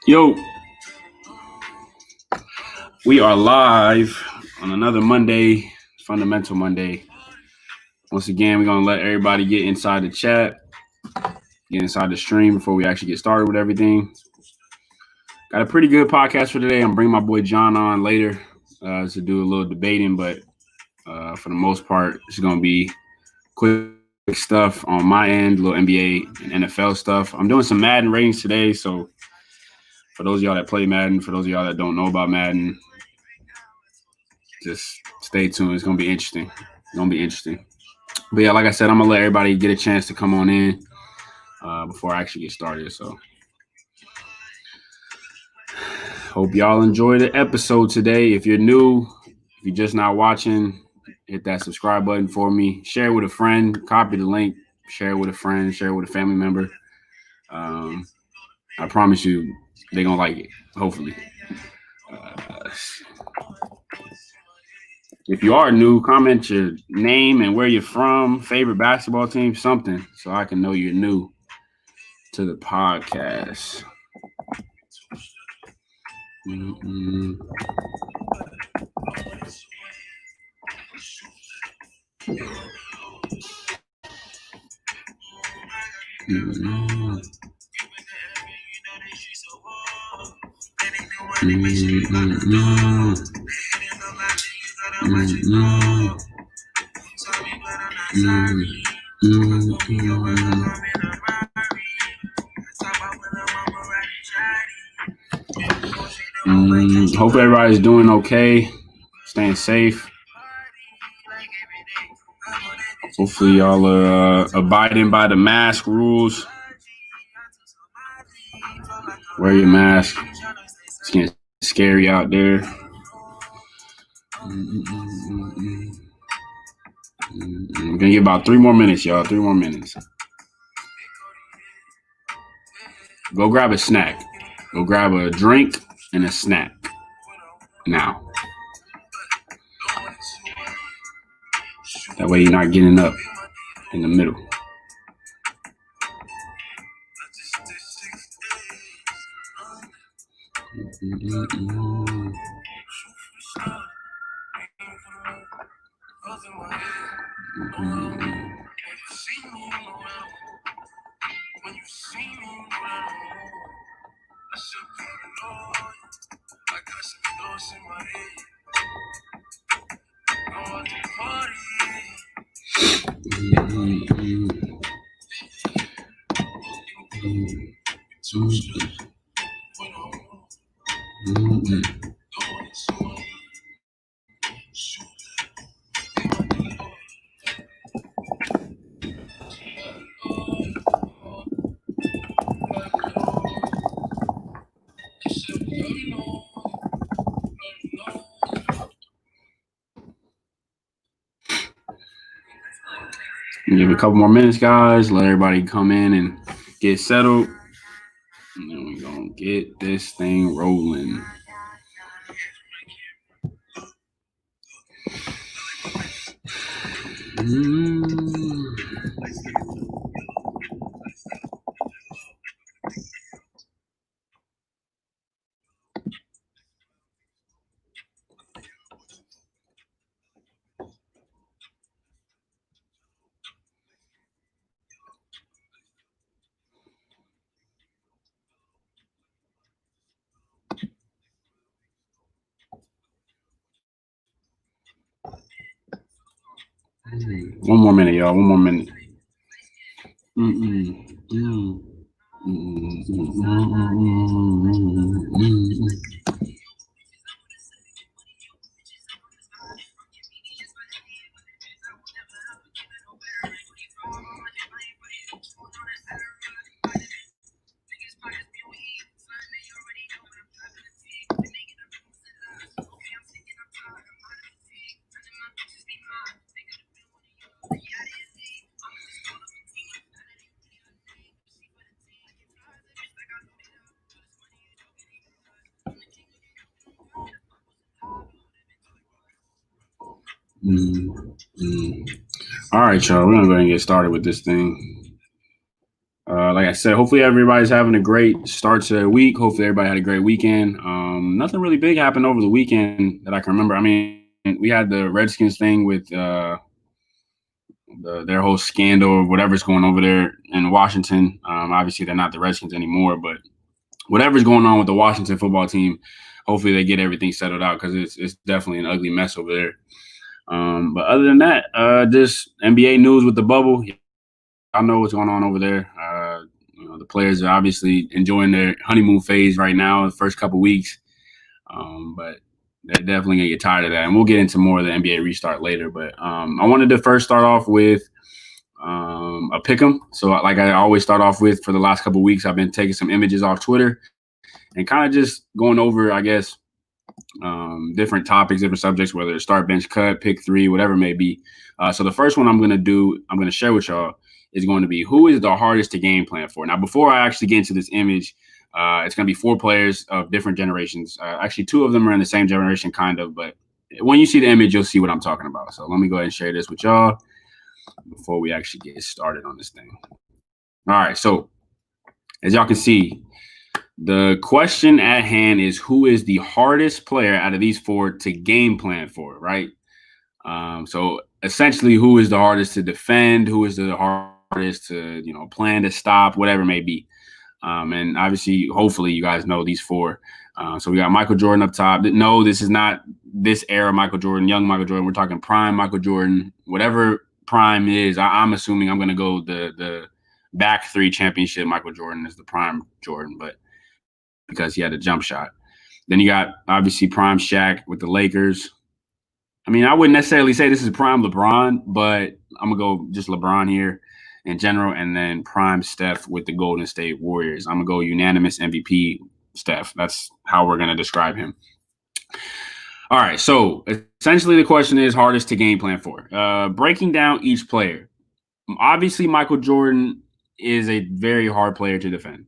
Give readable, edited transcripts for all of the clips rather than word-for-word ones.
Yo, we are live on another Monday, Fundamental Monday. Once again, we're going to let everybody get inside the chat, get inside the stream before we actually get started with everything. Got a pretty good podcast for today. I'm bringing my boy John on later to do a little debating, but for the most part, it's going to be quick stuff on my end, a little NBA and NFL stuff. I'm doing some Madden ratings today, so for those of y'all that play Madden, for those of y'all that don't know about Madden, just stay tuned. It's going to be interesting. But yeah, like I said, I'm going to let everybody get a chance to come on in before I actually get started. So hope y'all enjoy the episode today. If you're new, if you're just not watching, hit that subscribe button for me. Share it with a friend. Copy the link. Share it with a friend. Share it with a family member. I promise you they're going to like it, hopefully. If you are new, comment your name and where you're from, favorite basketball team, something, so I can know you're new to the podcast. Hope everybody's doing okay, staying safe. Hopefully y'all are abiding by the mask rules. Wear your mask. It's getting scary out there. We're gonna get about 3 more minutes, y'all. 3 more minutes. Go grab a snack. Go grab a drink and a snack. Now. That way you're not getting up in the middle. Give it a couple more minutes, guys. Let everybody come in and get settled. And then we're going to get this thing rolling. One more minute, y'all. One more minute. All right, y'all. We're gonna go ahead and get started with this thing. Like I said, hopefully everybody's having a great start to their week. Hopefully everybody had a great weekend. Nothing really big happened over the weekend that I can remember. I mean, we had the Redskins thing with their whole scandal of whatever's going over there in Washington. Obviously, they're not the Redskins anymore, but whatever's going on with the Washington football team, hopefully they get everything settled out because it's definitely an ugly mess over there. But other than that, just NBA news with the bubble. I know what's going on over there. The players are obviously enjoying their honeymoon phase right now, the first couple weeks. But they're definitely gonna get tired of that, and we'll get into more of the NBA restart later. But I wanted to first start off with a pick'em. So, like I always start off with, for the last couple weeks, I've been taking some images off Twitter and kind of just going over, I guess, different topics, different subjects, whether it's start, bench, cut, pick three, whatever it may be. So the first one I'm going to share with y'all is going to be, who is the hardest to game plan for? Now, before I actually get into this image, it's going to be 4 players of different generations. Actually, 2 of them are in the same generation, kind of, but when you see the image, you'll see what I'm talking about. So let me go ahead and share this with y'all before we actually get started on this thing. All right, so as y'all can see, the question at hand is, who is the hardest player out of these 4 to game plan for, right? So essentially, who is the hardest to defend? Who is the hardest to, plan to stop, whatever it may be. And obviously, hopefully, you guys know these 4. So we got Michael Jordan up top. No, this is not this era Michael Jordan, young Michael Jordan. We're talking prime Michael Jordan, whatever prime is. I'm assuming I'm going to go the back 3 championship Michael Jordan is the prime Jordan, but because he had a jump shot. Then you got, obviously, prime Shaq with the Lakers. I mean, I wouldn't necessarily say this is prime LeBron, but I'm going to go just LeBron here in general, and then prime Steph with the Golden State Warriors. I'm going to go unanimous MVP Steph. That's how we're going to describe him. All right, so essentially the question is, hardest to game plan for. Breaking down each player. Obviously, Michael Jordan is a very hard player to defend.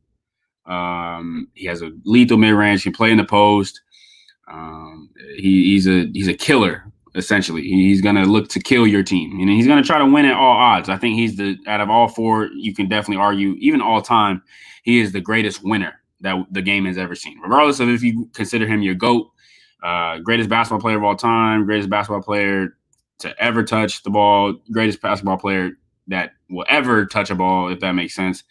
He has a lethal mid-range. He can play in the post. He's a killer, essentially. He's going to look to kill your team, and he's going to try to win at all odds. I think he's out of all 4, you can definitely argue, even all time, he is the greatest winner that the game has ever seen, regardless of if you consider him your GOAT, greatest basketball player of all time, greatest basketball player to ever touch the ball, greatest basketball player that will ever touch a ball, if that makes sense.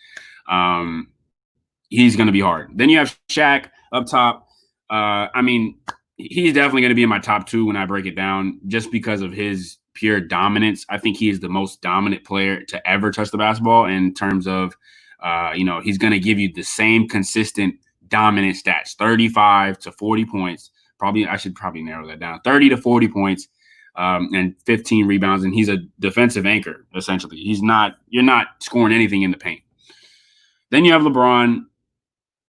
He's going to be hard. Then you have Shaq up top. I mean, he's definitely going to be in my top 2 when I break it down, just because of his pure dominance. I think he is the most dominant player to ever touch the basketball in terms of, he's going to give you the same consistent dominant stats, 35 to 40 points. I should narrow that down, 30 to 40 points and 15 rebounds. And he's a defensive anchor, essentially. You're not scoring anything in the paint. Then you have LeBron,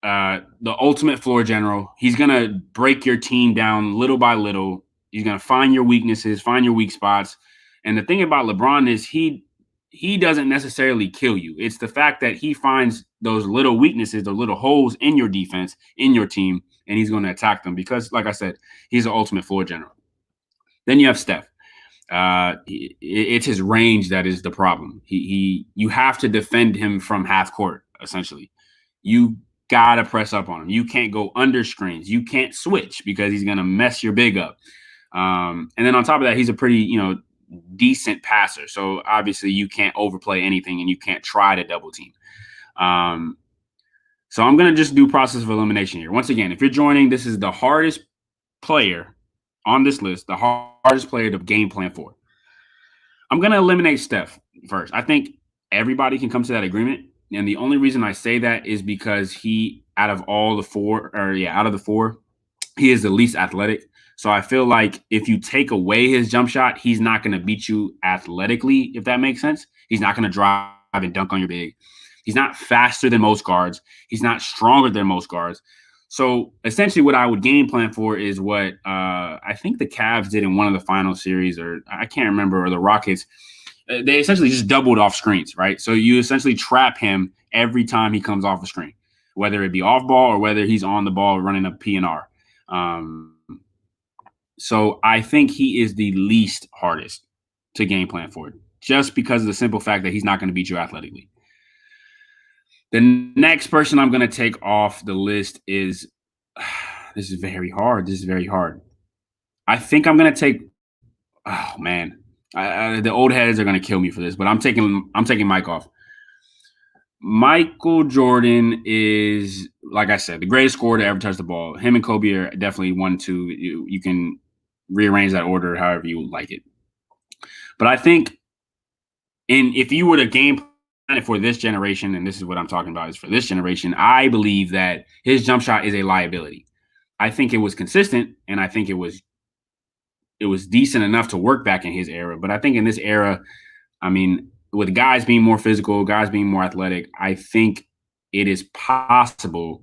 the ultimate floor general. He's going to break your team down little by little. He's going to find your weaknesses, find your weak spots. And the thing about LeBron is he doesn't necessarily kill you. It's the fact that he finds those little weaknesses, those little holes in your defense, in your team, and he's going to attack them because, like I said, he's the ultimate floor general. Then you have Steph. It's his range that is the problem. You have to defend him from half court, essentially. You gotta press up on him. You can't go under screens. You can't switch because he's gonna mess your big up. And then on top of that, he's a pretty, decent passer. So obviously you can't overplay anything and you can't try to double team. So I'm gonna just do process of elimination here. Once again, if you're joining, this is the hardest player on this list, the hardest player to game plan for. I'm gonna eliminate Steph first. I think everybody can come to that agreement. And the only reason I say that is because out of the 4, he is the least athletic. So I feel like if you take away his jump shot, he's not going to beat you athletically, if that makes sense. He's not going to drive and dunk on your big. He's not faster than most guards. He's not stronger than most guards. So essentially what I would game plan for is what I think the Cavs did in one of the final series, or I can't remember, or the Rockets. They essentially just doubled off screens, right? So you essentially trap him every time he comes off a screen, whether it be off ball or whether he's on the ball running a P&R. So I think he is the least hardest to game plan for, just because of the simple fact that he's not going to beat you athletically. The next person I'm going to take off the list is this is very hard. This is very hard. I think I'm going to take. Oh man, the old heads are going to kill me for this, but I'm taking Mike off. Michael Jordan is, like I said, the greatest scorer to ever touch the ball. Him and Kobe are definitely 1, 2. You can rearrange that order however you like it. But I think, if you were to game plan it for this generation, and this is what I'm talking about, is for this generation, I believe that his jump shot is a liability. I think it was consistent, and I think it was decent enough to work back in his era. But I think in this era, I mean, with guys being more physical, guys being more athletic, I think it is possible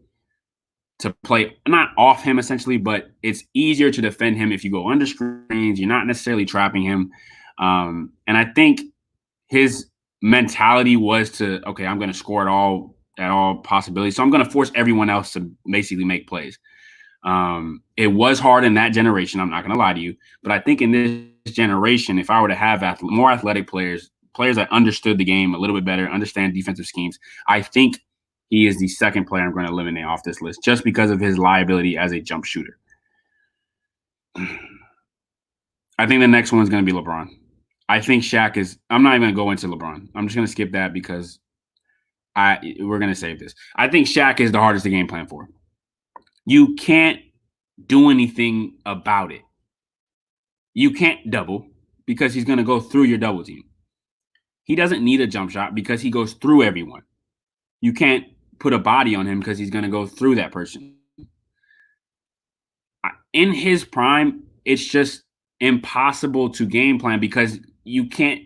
to play not off him essentially, but it's easier to defend him if you go under screens. You're not necessarily trapping him. And I think his mentality was to, okay, I'm going to score at all possibilities. So I'm going to force everyone else to basically make plays. It was hard in that generation. I'm not going to lie to you, but I think in this generation, if I were to have more athletic players that understood the game a little bit better, understand defensive schemes, I think he is the second player I'm going to eliminate off this list just because of his liability as a jump shooter. I think the next one is going to be LeBron. I think Shaq is. I'm not even going to go into LeBron. I'm just going to skip that because we're going to save this. I think Shaq is the hardest to game plan for. You can't do anything about it. You can't double because he's going to go through your double team. He doesn't need a jump shot because he goes through everyone. You can't put a body on him because he's going to go through that person. In his prime, it's just impossible to game plan because you can't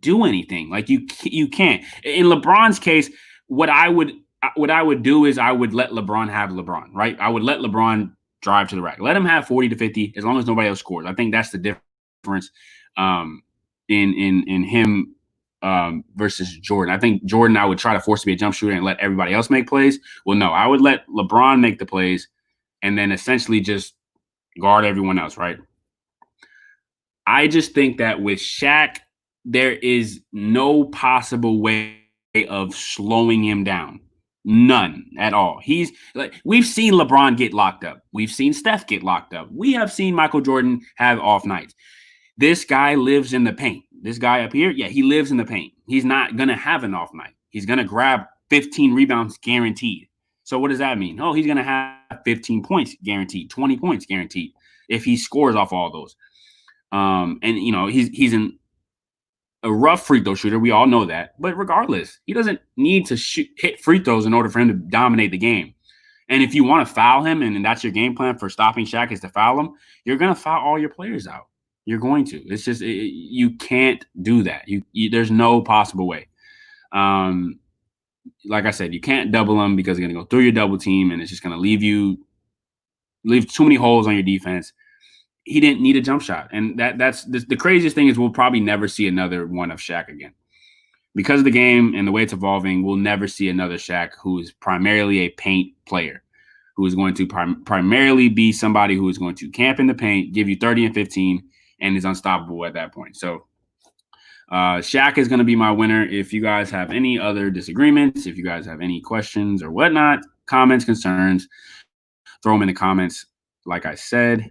do anything. Like you can't. In LeBron's case, what I would do is I would let LeBron have LeBron, right? I would let LeBron drive to the rack. Let him have 40 to 50 as long as nobody else scores. I think that's the difference in him versus Jordan. I think Jordan, I would try to force to be a jump shooter and let everybody else make plays. Well, no, I would let LeBron make the plays and then essentially just guard everyone else, right? I just think that with Shaq, there is no possible way of slowing him down. None at all. He's like, we've seen LeBron get locked up. We've seen Steph get locked up. We have seen Michael Jordan have off nights. This guy lives in the paint. This guy up here, yeah, he lives in the paint. He's not going to have an off night. He's going to grab 15 rebounds guaranteed. So what does that mean? Oh, he's going to have 15 points guaranteed, 20 points guaranteed if he scores off all those. And he's a rough free throw shooter. We all know that. But regardless, he doesn't need to hit free throws in order for him to dominate the game. And if you want to foul him, and that's your game plan for stopping Shaq is to foul him, you're going to foul all your players out. You're going to. It's just you can't do that. There's no possible way. Like I said, you can't double him because he's going to go through your double team, and it's just going to leave too many holes on your defense. He didn't need a jump shot, and that's the craziest thing is we'll probably never see another one of Shaq again because of the game and the way it's evolving. We'll never see another Shaq who is primarily a paint player, who is going to primarily be somebody who is going to camp in the paint, give you 30 and 15, and is unstoppable at that point. So Shaq is going to be my winner. If you guys have any other disagreements, if you guys have any questions or whatnot, comments, concerns, throw them in the comments. Like I said.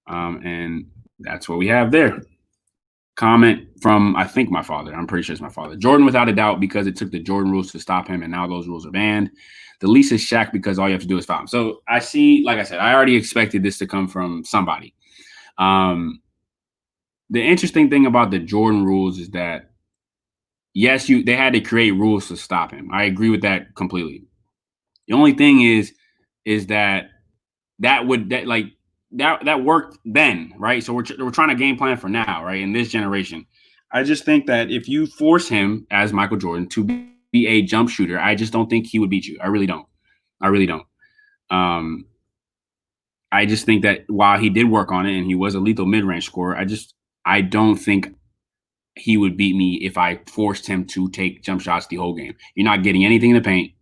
And that's what we have there. Comment from, I think, my father. I'm pretty sure it's my father. Jordan, without a doubt, because it took the Jordan rules to stop him, and now those rules are banned. The least is Shaq because all you have to do is foul him. So I see, like I said, I already expected this to come from somebody. The interesting thing about the Jordan rules is that, yes, they had to create rules to stop him. I agree with that completely. The only thing is that worked then, right? So we're trying to game plan for now, right? In this generation, I just think that if you force him as Michael Jordan to be a jump shooter, I just don't think he would beat you. I really don't. I just think that while he did work on it and he was a lethal mid-range scorer, I don't think he would beat me if I forced him to take jump shots the whole game. You're not getting anything in the paint.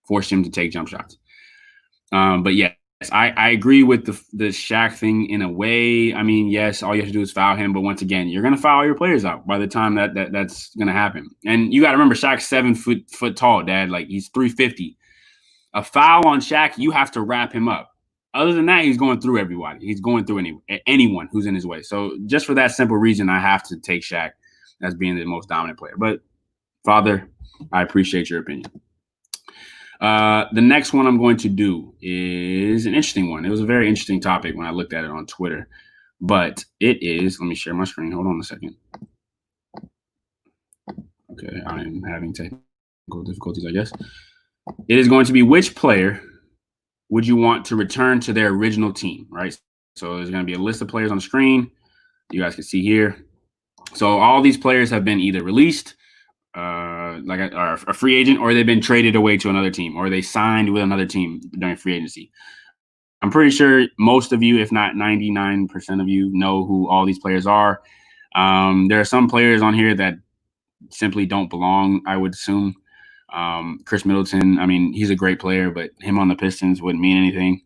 Forced him to take jump shots. But yes, I agree with the Shaq thing in a way. I mean, yes, all you have to do is foul him, but once again, you're gonna foul your players out by the time that's gonna happen. And you got to remember, Shaq's 7 foot tall, Dad. Like he's 350. A foul on Shaq, you have to wrap him up. Other than that, he's going through everybody. He's going through anyone who's in his way. So just for that simple reason, I have to take Shaq as being the most dominant player. But Father, I appreciate your opinion. The next one I'm going to do is an interesting one. It was a very interesting topic when I looked at it on Twitter, but it is, let me share my screen. Hold on a second. Okay, I am having technical difficulties, I guess. It is going to be, which player would you want to return to their original team, right? So there's going to be a list of players on the screen. You guys can see here. So all these players have been either released, like a free agent, or they've been traded away to another team, or they signed with another team during free agency. I'm pretty sure most of you, if not 99% of you, know who all these players are. There are some players on here that simply don't belong, I would assume. Chris Middleton, I mean, he's a great player, but him on the Pistons wouldn't mean anything.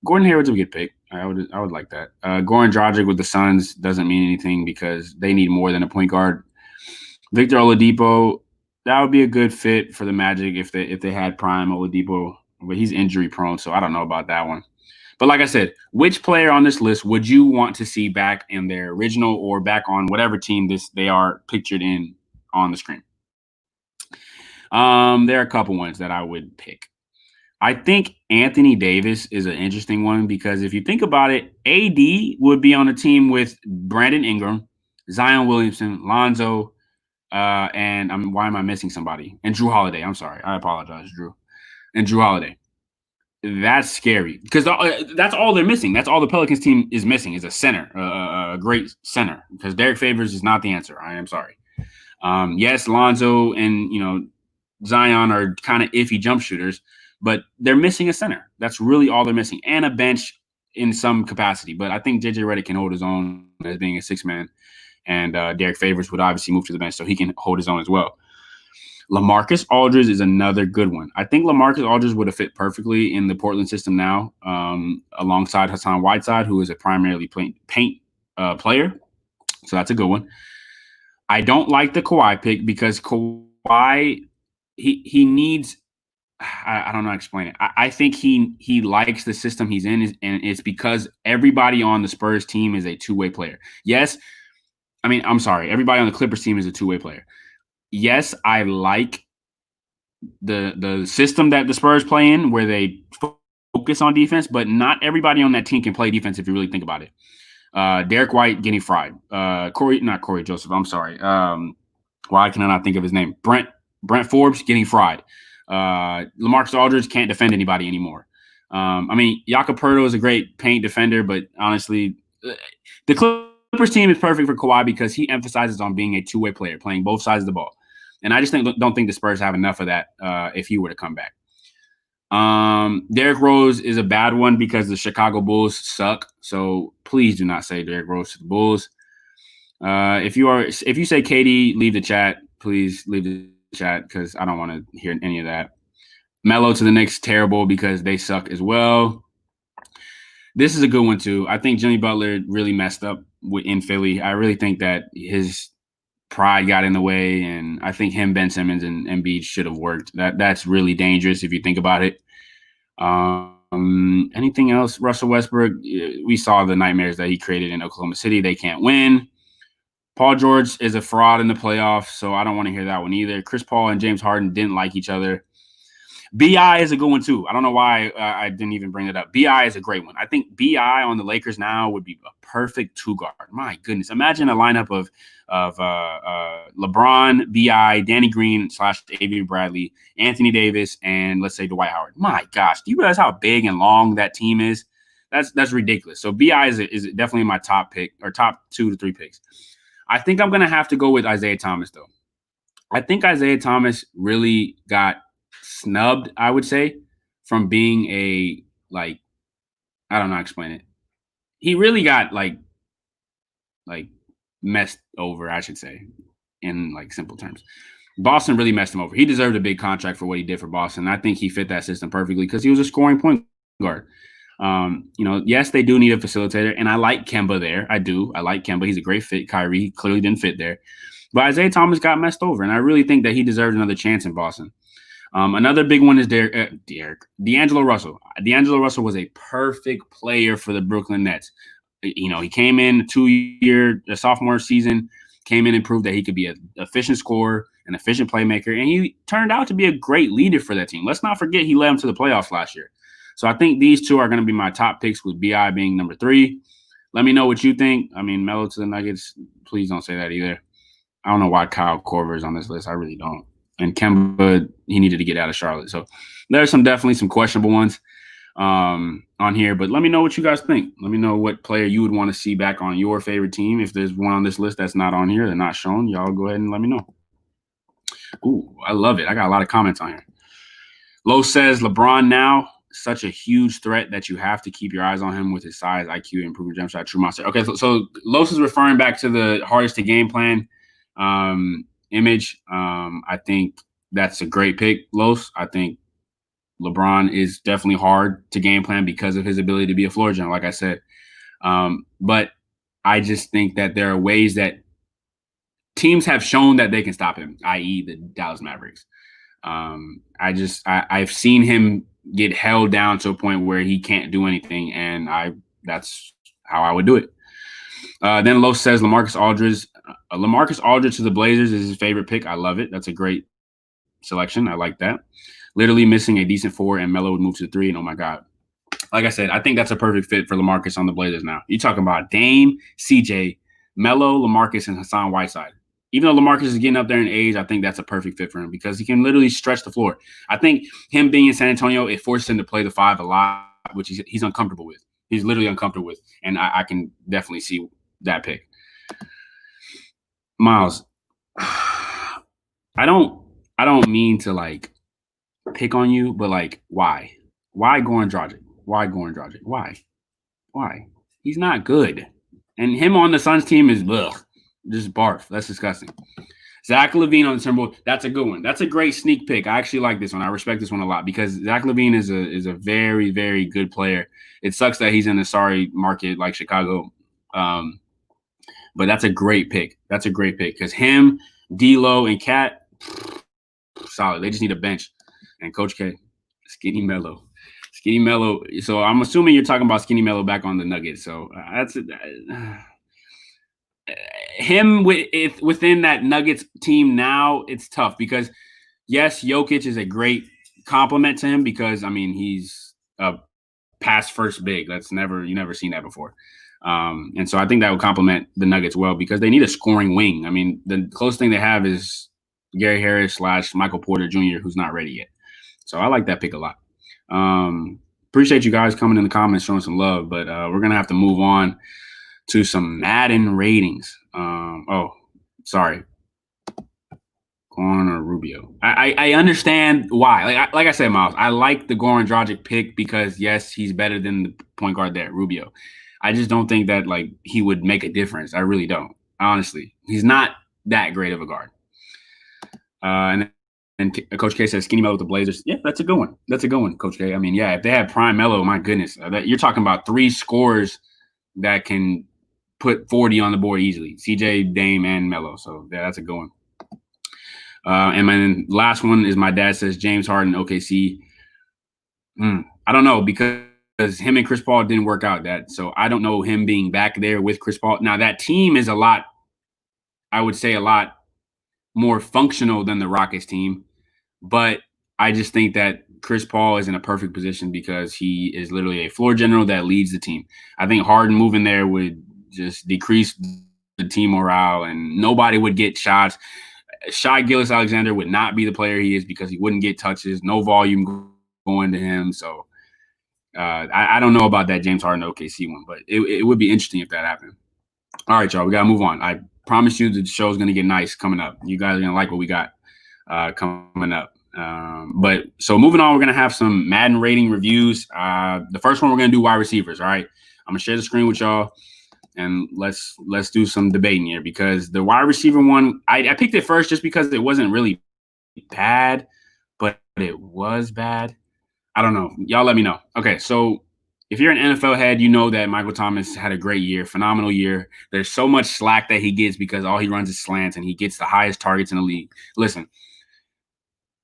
Gordon Hayward's a good pick. I would like that. Goran Dragic with the Suns doesn't mean anything because they need more than a point guard. Victor Oladipo, that would be a good fit for the Magic if they had prime Oladipo, but he's injury prone, so I don't know about that one. But like I said, which player on this list would you want to see back in their original or back on whatever team they are pictured in on the screen? There are a couple ones that I would pick. I think Anthony Davis is an interesting one because if you think about it, AD would be on a team with Brandon Ingram, Zion Williamson, Lonzo, and why am I missing somebody? And Drew Holiday. I'm sorry. I apologize, Drew. And Drew Holiday. That's scary because that's all they're missing. That's all the Pelicans team is missing is a center, a great center, because Derek Favors is not the answer. I am sorry. Yes, Lonzo and Zion are kind of iffy jump shooters, but they're missing a center. That's really all they're missing, and a bench in some capacity. But I think JJ Redick can hold his own as being a six man, and Derek Favors would obviously move to the bench so he can hold his own as well. LaMarcus Aldridge is another good one. I think LaMarcus Aldridge would have fit perfectly in the Portland system now, alongside Hassan Whiteside, who is a primarily paint player. So that's a good one. I don't like the Kawhi pick because Kawhi, he needs. I don't know how to explain it. I think he likes the system he's in, and it's because everybody on the Spurs team is a two-way player. Yes, I'm sorry. Everybody on the Clippers team is a two-way player. Yes, I like the system that the Spurs play in where they focus on defense, but not everybody on that team can play defense if you really think about it. Derek White getting fried. Corey Joseph. I'm sorry. Why can I not think of his name? Brent Forbes getting fried. LaMarcus Aldridge can't defend anybody anymore. Jakob Poeltl is a great paint defender, but honestly, the Clippers team is perfect for Kawhi because he emphasizes on being a two-way player, playing both sides of the ball. And I just don't think the Spurs have enough of that if he were to come back. Derrick Rose is a bad one because the Chicago Bulls suck. So please do not say Derrick Rose to the Bulls. If you say KD, leave the chat. Please leave the chat because I don't want to hear any of that. Melo to the Knicks, terrible because they suck as well. This is a good one too. I think Jimmy Butler really messed up in Philly. I really think that his pride got in the way, and I think him, Ben Simmons, and Embiid should have worked. That's really dangerous if you think about it. Anything else? Russell Westbrook, we saw the nightmares that he created in Oklahoma City. They can't win. Paul George is a fraud in the playoffs, so I don't want to hear that one either. Chris Paul and James Harden didn't like each other. B.I. is a good one, too. I don't know why I didn't even bring it up. B.I. is a great one. I think B.I. on the Lakers now would be a perfect two-guard. My goodness. Imagine a lineup of LeBron, B.I., Danny Green / Avery Bradley, Anthony Davis, and let's say Dwight Howard. My gosh. Do you realize how big and long that team is? That's ridiculous. So B.I. is definitely my top pick, or top 2 to 3 picks. I think I'm going to have to go with Isaiah Thomas, though. I think Isaiah Thomas really got snubbed, I would say, from being I don't know how to explain it. He really got like messed over, I should say, in simple terms. Boston really messed him over. He deserved a big contract for what he did for Boston. I think he fit that system perfectly because he was a scoring point guard. Yes, they do need a facilitator, and I like Kemba there. I do. I like Kemba. He's a great fit. Kyrie clearly didn't fit there. But Isaiah Thomas got messed over, and I really think that he deserved another chance in Boston. Another big one is D'Angelo Russell. D'Angelo Russell was a perfect player for the Brooklyn Nets. He came in a sophomore season, came in and proved that he could be an efficient scorer, an efficient playmaker, and he turned out to be a great leader for that team. Let's not forget he led them to the playoffs last year. So I think these two are going to be my top picks, with BI being number 3. Let me know what you think. I mean, Melo to the Nuggets, please don't say that either. I don't know why Kyle Korver is on this list. I really don't. And Kemba, he needed to get out of Charlotte. So there's definitely some questionable ones on here. But let me know what you guys think. Let me know what player you would want to see back on your favorite team. If there's one on this list that's not on here, they're not shown, y'all go ahead and let me know. Ooh, I love it. I got a lot of comments on here. Lowe says LeBron now such a huge threat that you have to keep your eyes on him with his size, IQ, and improving jump shot. True monster. Okay, so Los is referring back to the hardest to game plan image. I think that's a great pick, Los. I think LeBron is definitely hard to game plan because of his ability to be a floor general, like I said. But I just think that there are ways that teams have shown that they can stop him, i.e. the Dallas Mavericks. I've seen him get held down to a point where he can't do anything, and that's how I would do it. Then Los says LaMarcus Aldridge. LaMarcus Aldridge to the Blazers is his favorite pick. I love it. That's a great selection. I like that. Literally missing a decent 4, and Melo would move to 3. And oh my God, like I said, I think that's a perfect fit for LaMarcus on the Blazers now. You're talking about Dame, CJ, Melo, LaMarcus, and Hassan Whiteside. Even though LaMarcus is getting up there in age, I think that's a perfect fit for him because he can literally stretch the floor. I think him being in San Antonio, it forced him to play the 5 a lot, which he's uncomfortable with. He's literally uncomfortable with, and I can definitely see that pick. Miles, I don't mean to like pick on you, but like why? Why Goran Dragic? Why Goran Dragic? Why? He's not good. And him on the Suns team is just barf. That's disgusting. Zach LaVine on the Timberwolves. That's a good one. That's a great sneak pick. I actually like this one. I respect this one a lot because Zach LaVine is a very, very good player. It sucks that he's in the sorry market like Chicago. But that's a great pick. That's a great pick because him, D'Lo, and Cat, solid. They just need a bench. And Coach K, Skinny Melo. So I'm assuming you're talking about Skinny Melo back on the Nuggets. So that's it. Him within that Nuggets team now, it's tough because, yes, Jokic is a great compliment to him because, I mean, he's a pass first big. You never seen that before. And so I think that would complement the Nuggets well because they need a scoring wing. I mean, the closest thing they have is Gary Harris / Michael Porter Jr., who's not ready yet. So I like that pick a lot. Appreciate you guys coming in the comments, showing some love, but we're going to have to move on to some Madden ratings. Sorry. Goran or Rubio. I understand why. Like I said, Miles, I like the Goran Dragic pick because, yes, he's better than the point guard there, Rubio. I just don't think that like he would make a difference. I really don't. Honestly, he's not that great of a guard. And Coach K says Skinny Melo with the Blazers. Yeah, that's a good one. That's a good one, Coach K. I mean, yeah, if they had prime Melo, my goodness, you're talking about 3 scores that can put 40 on the board easily. CJ, Dame, and Melo. So yeah, that's a good one. And my last one is my dad says James Harden, OKC. I don't know because him and Chris Paul didn't work out so I don't know him being back there with Chris Paul. Now that team is I would say a lot more functional than the Rockets team, but I just think that Chris Paul is in a perfect position because he is literally a floor general that leads the team. I think Harden moving there would just decrease the team morale and nobody would get shots. Shai Gilgeous-Alexander would not be the player he is because he wouldn't get touches, no volume going to him. So I don't know about that James Harden OKC one, but it would be interesting if that happened. All right, y'all, we got to move on. I promise you the show's going to get nice coming up. You guys are going to like what we got coming up. But so moving on, we're going to have some Madden rating reviews. The first one, we're going to do wide receivers. All right, I'm going to share the screen with y'all and let's do some debating here because the wide receiver one, I picked it first just because it wasn't really bad, but it was bad. I don't know. Y'all let me know. Okay, so if you're an NFL head, you know that Michael Thomas had a great year, phenomenal year. There's so much slack that he gets because all he runs is slants and he gets the highest targets in the league. Listen,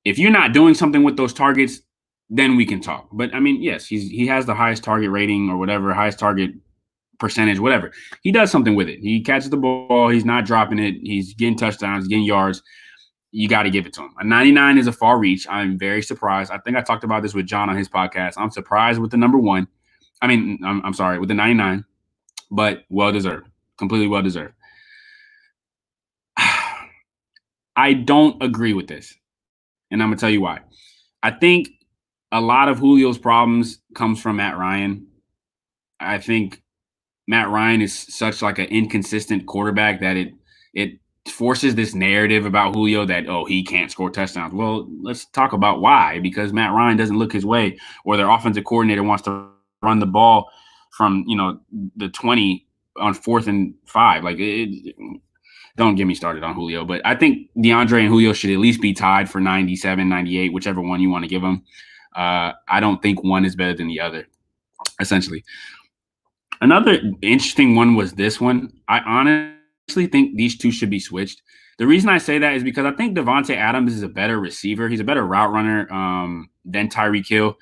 if you're not doing something with those targets, then we can talk. But I mean, yes, he has the highest target rating or whatever, highest target percentage, whatever. He does something with it. He catches the ball, he's not dropping it, he's getting touchdowns, getting yards. You got to give it to him. A 99 is a far reach. I'm very surprised. I think I talked about this with John on his podcast. I'm surprised with the number one. I mean, I'm sorry, with the 99, but well deserved, completely well deserved. I don't agree with this, and I'm gonna tell you why. I think a lot of Julio's problems comes from Matt Ryan. I think Matt Ryan is such like an inconsistent quarterback that it forces this narrative about Julio that, oh, he can't score touchdowns. Well, let's talk about why. Because Matt Ryan doesn't look his way, or their offensive coordinator wants to run the ball from the 20 on 4th and 5. Like don't get me started on Julio, but I think DeAndre and Julio should at least be tied for 97, 98, whichever one you want to give them. I don't think one is better than the other, essentially. Another interesting one was this one. I honestly think these two should be switched. The reason I say that is because I think Devontae Adams is a better receiver. He's a better route runner than Tyreek Hill.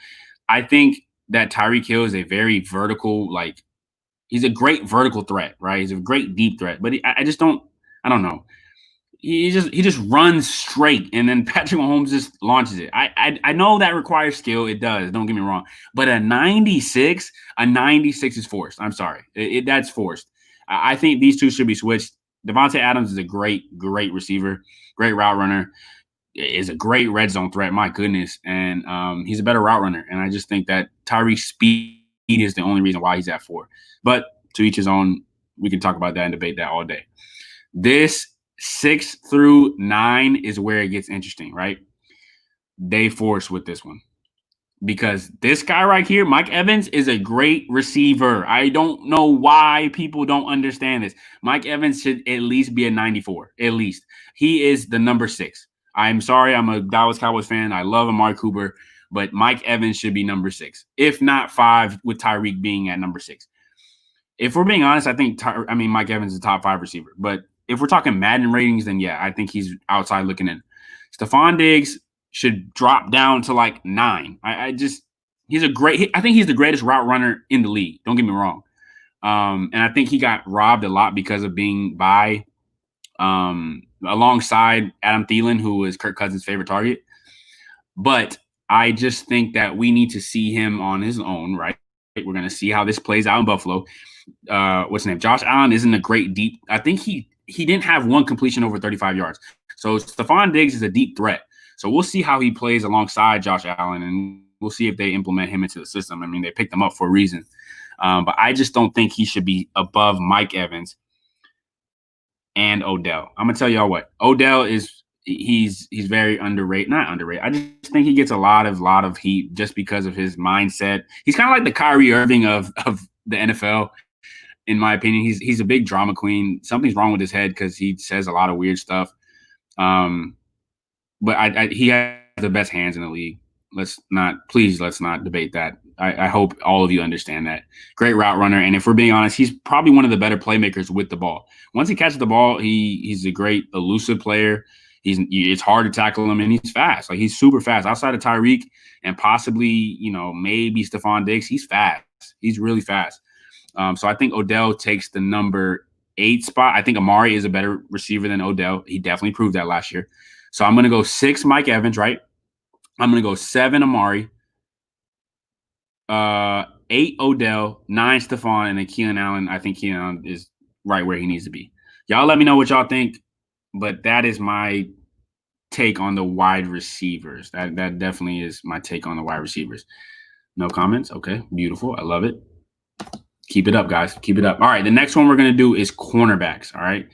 I think that Tyreek Hill is a very vertical, like he's a great vertical threat, right? He's a great deep threat, but I don't know. He just runs straight, and then Patrick Mahomes just launches it. I know that requires skill. It does. Don't get me wrong. But a 96 is forced. I'm sorry. That's forced. I think these two should be switched. Devontae Adams is a great receiver, great route runner, is a great red zone threat. My goodness. And he's a better route runner. And I just think that Tyreek's speed is the only reason why he's at 4. But to each his own. We can talk about that and debate that all day. This 6 through 9 is where it gets interesting, right? They force with this one because this guy right here, Mike Evans, is a great receiver. I don't know why people don't understand this. Mike Evans should at least be a 94, at least. He is the number 6. I'm sorry, I'm a Dallas Cowboys fan. I love Amari Cooper, but Mike Evans should be number 6, if not 5, with Tyreek being at number 6. If we're being honest, I think Mike Evans is a top 5 receiver, but if we're talking Madden ratings, then yeah, I think he's outside looking in. Stephon Diggs should drop down to like 9. I think he's the greatest route runner in the league. Don't get me wrong. And I think he got robbed a lot because of being by alongside Adam Thielen, who is Kirk Cousins' favorite target. But I just think that we need to see him on his own, right? We're going to see how this plays out in Buffalo. What's his name? Josh Allen isn't a great deep. I think he didn't have one completion over 35 yards. So Stephon Diggs is a deep threat. So we'll see how he plays alongside Josh Allen, and we'll see if they implement him into the system. I mean, they picked him up for a reason. But I just don't think he should be above Mike Evans and Odell. I'm going to tell y'all what. Odell he's very underrated. Not underrated. I just think he gets a lot of heat just because of his mindset. He's kind of like the Kyrie Irving of the NFL. In my opinion, he's a big drama queen. Something's wrong with his head because he says a lot of weird stuff. But he has the best hands in the league. Let's not debate that. I hope all of you understand that. Great route runner, and if we're being honest, he's probably one of the better playmakers with the ball. Once he catches the ball, he's a great elusive player. It's hard to tackle him, and he's fast. Like he's super fast. Outside of Tyreek and possibly maybe Stephon Diggs, he's fast. He's really fast. So I think Odell takes the number 8 spot. I think Amari is a better receiver than Odell. He definitely proved that last year. So I'm going to go 6 Mike Evans, right? I'm going to go 7 Amari, 8 Odell, 9 Stephon, and then Keenan Allen. I think Keenan Allen is right where he needs to be. Y'all let me know what y'all think, but that is my take on the wide receivers. That definitely is my take on the wide receivers. No comments? Okay, beautiful. I love it. Keep it up, guys. Keep it up. All right, the next one we're going to do is cornerbacks, all right?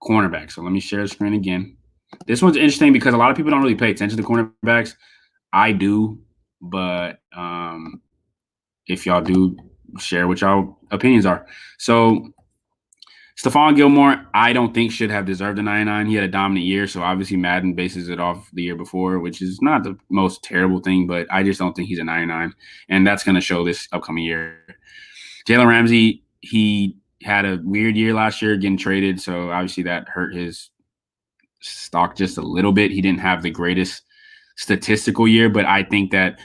Cornerbacks. So let me share the screen again. This one's interesting because a lot of people don't really pay attention to cornerbacks. I do, but if y'all do, share what y'all opinions are. So Stephon Gilmore, I don't think should have deserved a 99. He had a dominant year, so obviously Madden bases it off the year before, which is not the most terrible thing, but I just don't think he's a 99, and that's going to show this upcoming year. Jalen Ramsey, he had a weird year last year getting traded, so obviously that hurt his stock just a little bit. He didn't have the greatest statistical year, but I think that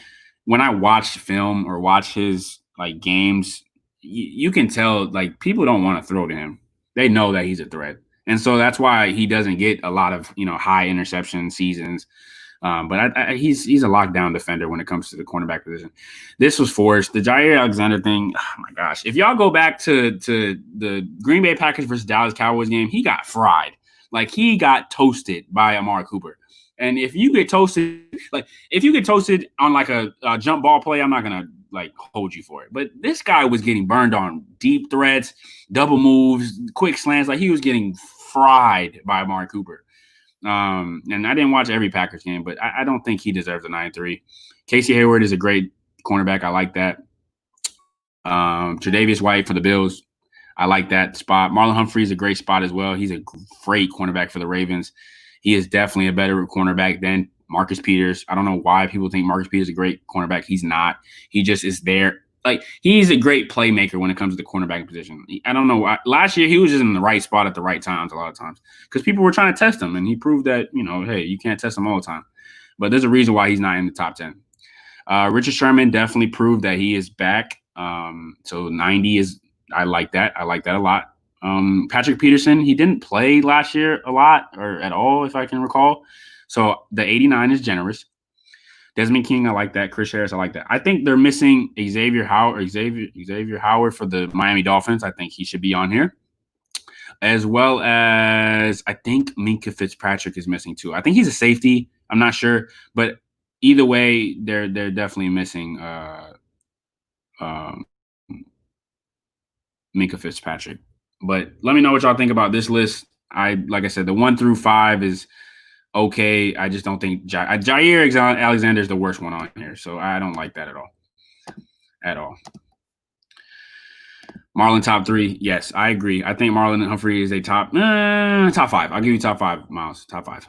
when I watch film or watch his like games, you can tell like people don't want to throw to him. They know that he's a threat, and so that's why he doesn't get a lot of high interception seasons. But he's a lockdown defender when it comes to the cornerback position. This was forced. The Jair Alexander thing, oh my gosh. If y'all go back to the Green Bay Packers versus Dallas Cowboys game, he got fried. Like he got toasted by Amari Cooper. And if you get toasted, on like a jump ball play, I'm not gonna like hold you for it. But this guy was getting burned on deep threats, double moves, quick slants. Like he was getting fried by Amari Cooper. And I didn't watch every Packers game, but I don't think he deserves a 9-3. Casey Hayward is a great cornerback. I like that. Tre'Davious White for the Bills. I like that spot. Marlon Humphrey is a great spot as well. He's a great cornerback for the Ravens. He is definitely a better cornerback than Marcus Peters. I don't know why people think Marcus Peters is a great cornerback. He's not. He just is there. Like, he's a great playmaker when it comes to the cornerback position. I don't know why. Last year, he was just in the right spot at the right times a lot of times because people were trying to test him, and he proved that, hey, you can't test him all the time. But there's a reason why he's not in the top 10. Richard Sherman definitely proved that he is back. So 90 is – I like that. I like that a lot. Patrick Peterson, he didn't play last year a lot or at all, if I can recall. So the 89 is generous. Desmond King, I like that. Chris Harris, I like that. I think they're missing Xavier Howard for the Miami Dolphins. I think he should be on here. As well as I think Minkah Fitzpatrick is missing too. I think he's a safety. I'm not sure. But either way, they're definitely missing Minkah Fitzpatrick. But let me know what y'all think about this list. Like I said, the 1 through 5 is okay. I just don't think Jair Alexander is the worst one on here, so I don't like that at all. At all. Marlon top 3, yes, I agree. I think Marlon Humphrey is a top 5. I'll give you top 5, Miles. Top 5.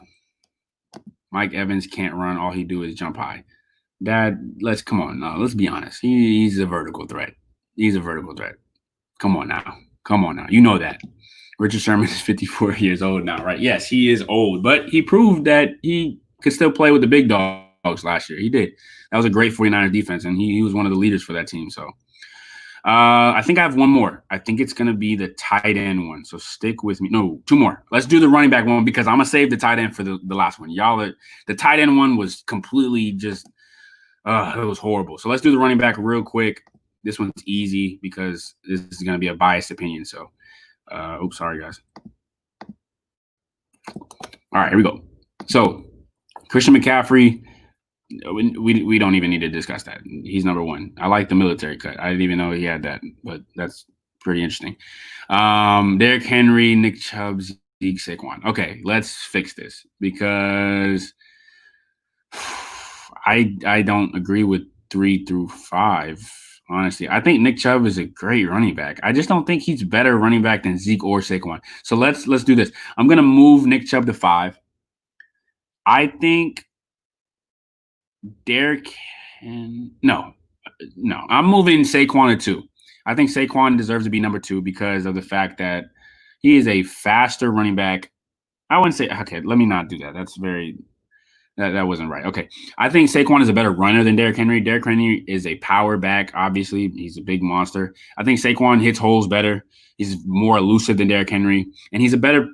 Mike Evans can't run. All he do is jump high. Let's be honest. He's a vertical threat. He's a vertical threat. Come on now. You know that. Richard Sherman is 54 years old now, right? Yes, he is old, but he proved that he could still play with the big dogs last year. He did. That was a great 49ers defense, and he was one of the leaders for that team. So I think I have one more. I think it's going to be the tight end one. So stick with me. No, 2 more. Let's do the running back one because I'm going to save the tight end for the last one. The tight end one was completely just it was horrible. So let's do the running back real quick. This one's easy because this is going to be a biased opinion. So sorry, guys. All right, here we go. So Christian McCaffrey, we don't even need to discuss that. He's number 1. I like the military cut. I didn't even know he had that, but that's pretty interesting. Derrick Henry, Nick Chubb, Zeke, Saquon. Okay, let's fix this because I don't agree with 3 through 5. Honestly, I think Nick Chubb is a great running back. I just don't think he's better running back than Zeke or Saquon. So let's do this. I'm gonna move Nick Chubb to 5. I think No, I'm moving Saquon to 2. I think Saquon deserves to be number 2 because of the fact that he is a faster running back. I wouldn't say okay. Let me not do that. That wasn't right. Okay. I think Saquon is a better runner than Derrick Henry. Derrick Henry is a power back. Obviously, he's a big monster. I think Saquon hits holes better. He's more elusive than Derrick Henry, and he's a better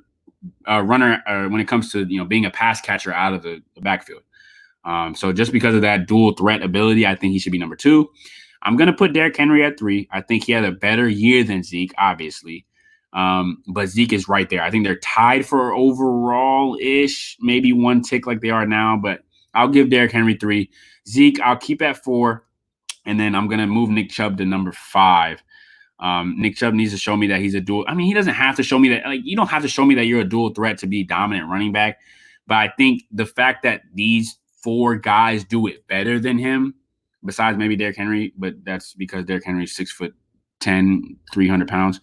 runner when it comes to being a pass catcher out of the backfield. So just because of that dual threat ability, I think he should be number 2. I'm going to put Derrick Henry at 3. I think he had a better year than Zeke, obviously. But Zeke is right there. I think they're tied for overall-ish, maybe 1 tick like they are now, but I'll give Derrick Henry 3. Zeke, I'll keep at 4, and then I'm going to move Nick Chubb to number 5. Nick Chubb needs to show me that he's a dual. I mean, he doesn't have to show me that. Like, you don't have to show me that you're a dual threat to be dominant running back, but I think the fact that these 4 guys do it better than him, besides maybe Derrick Henry, but that's because Derrick Henry's 6'10", 300 pounds.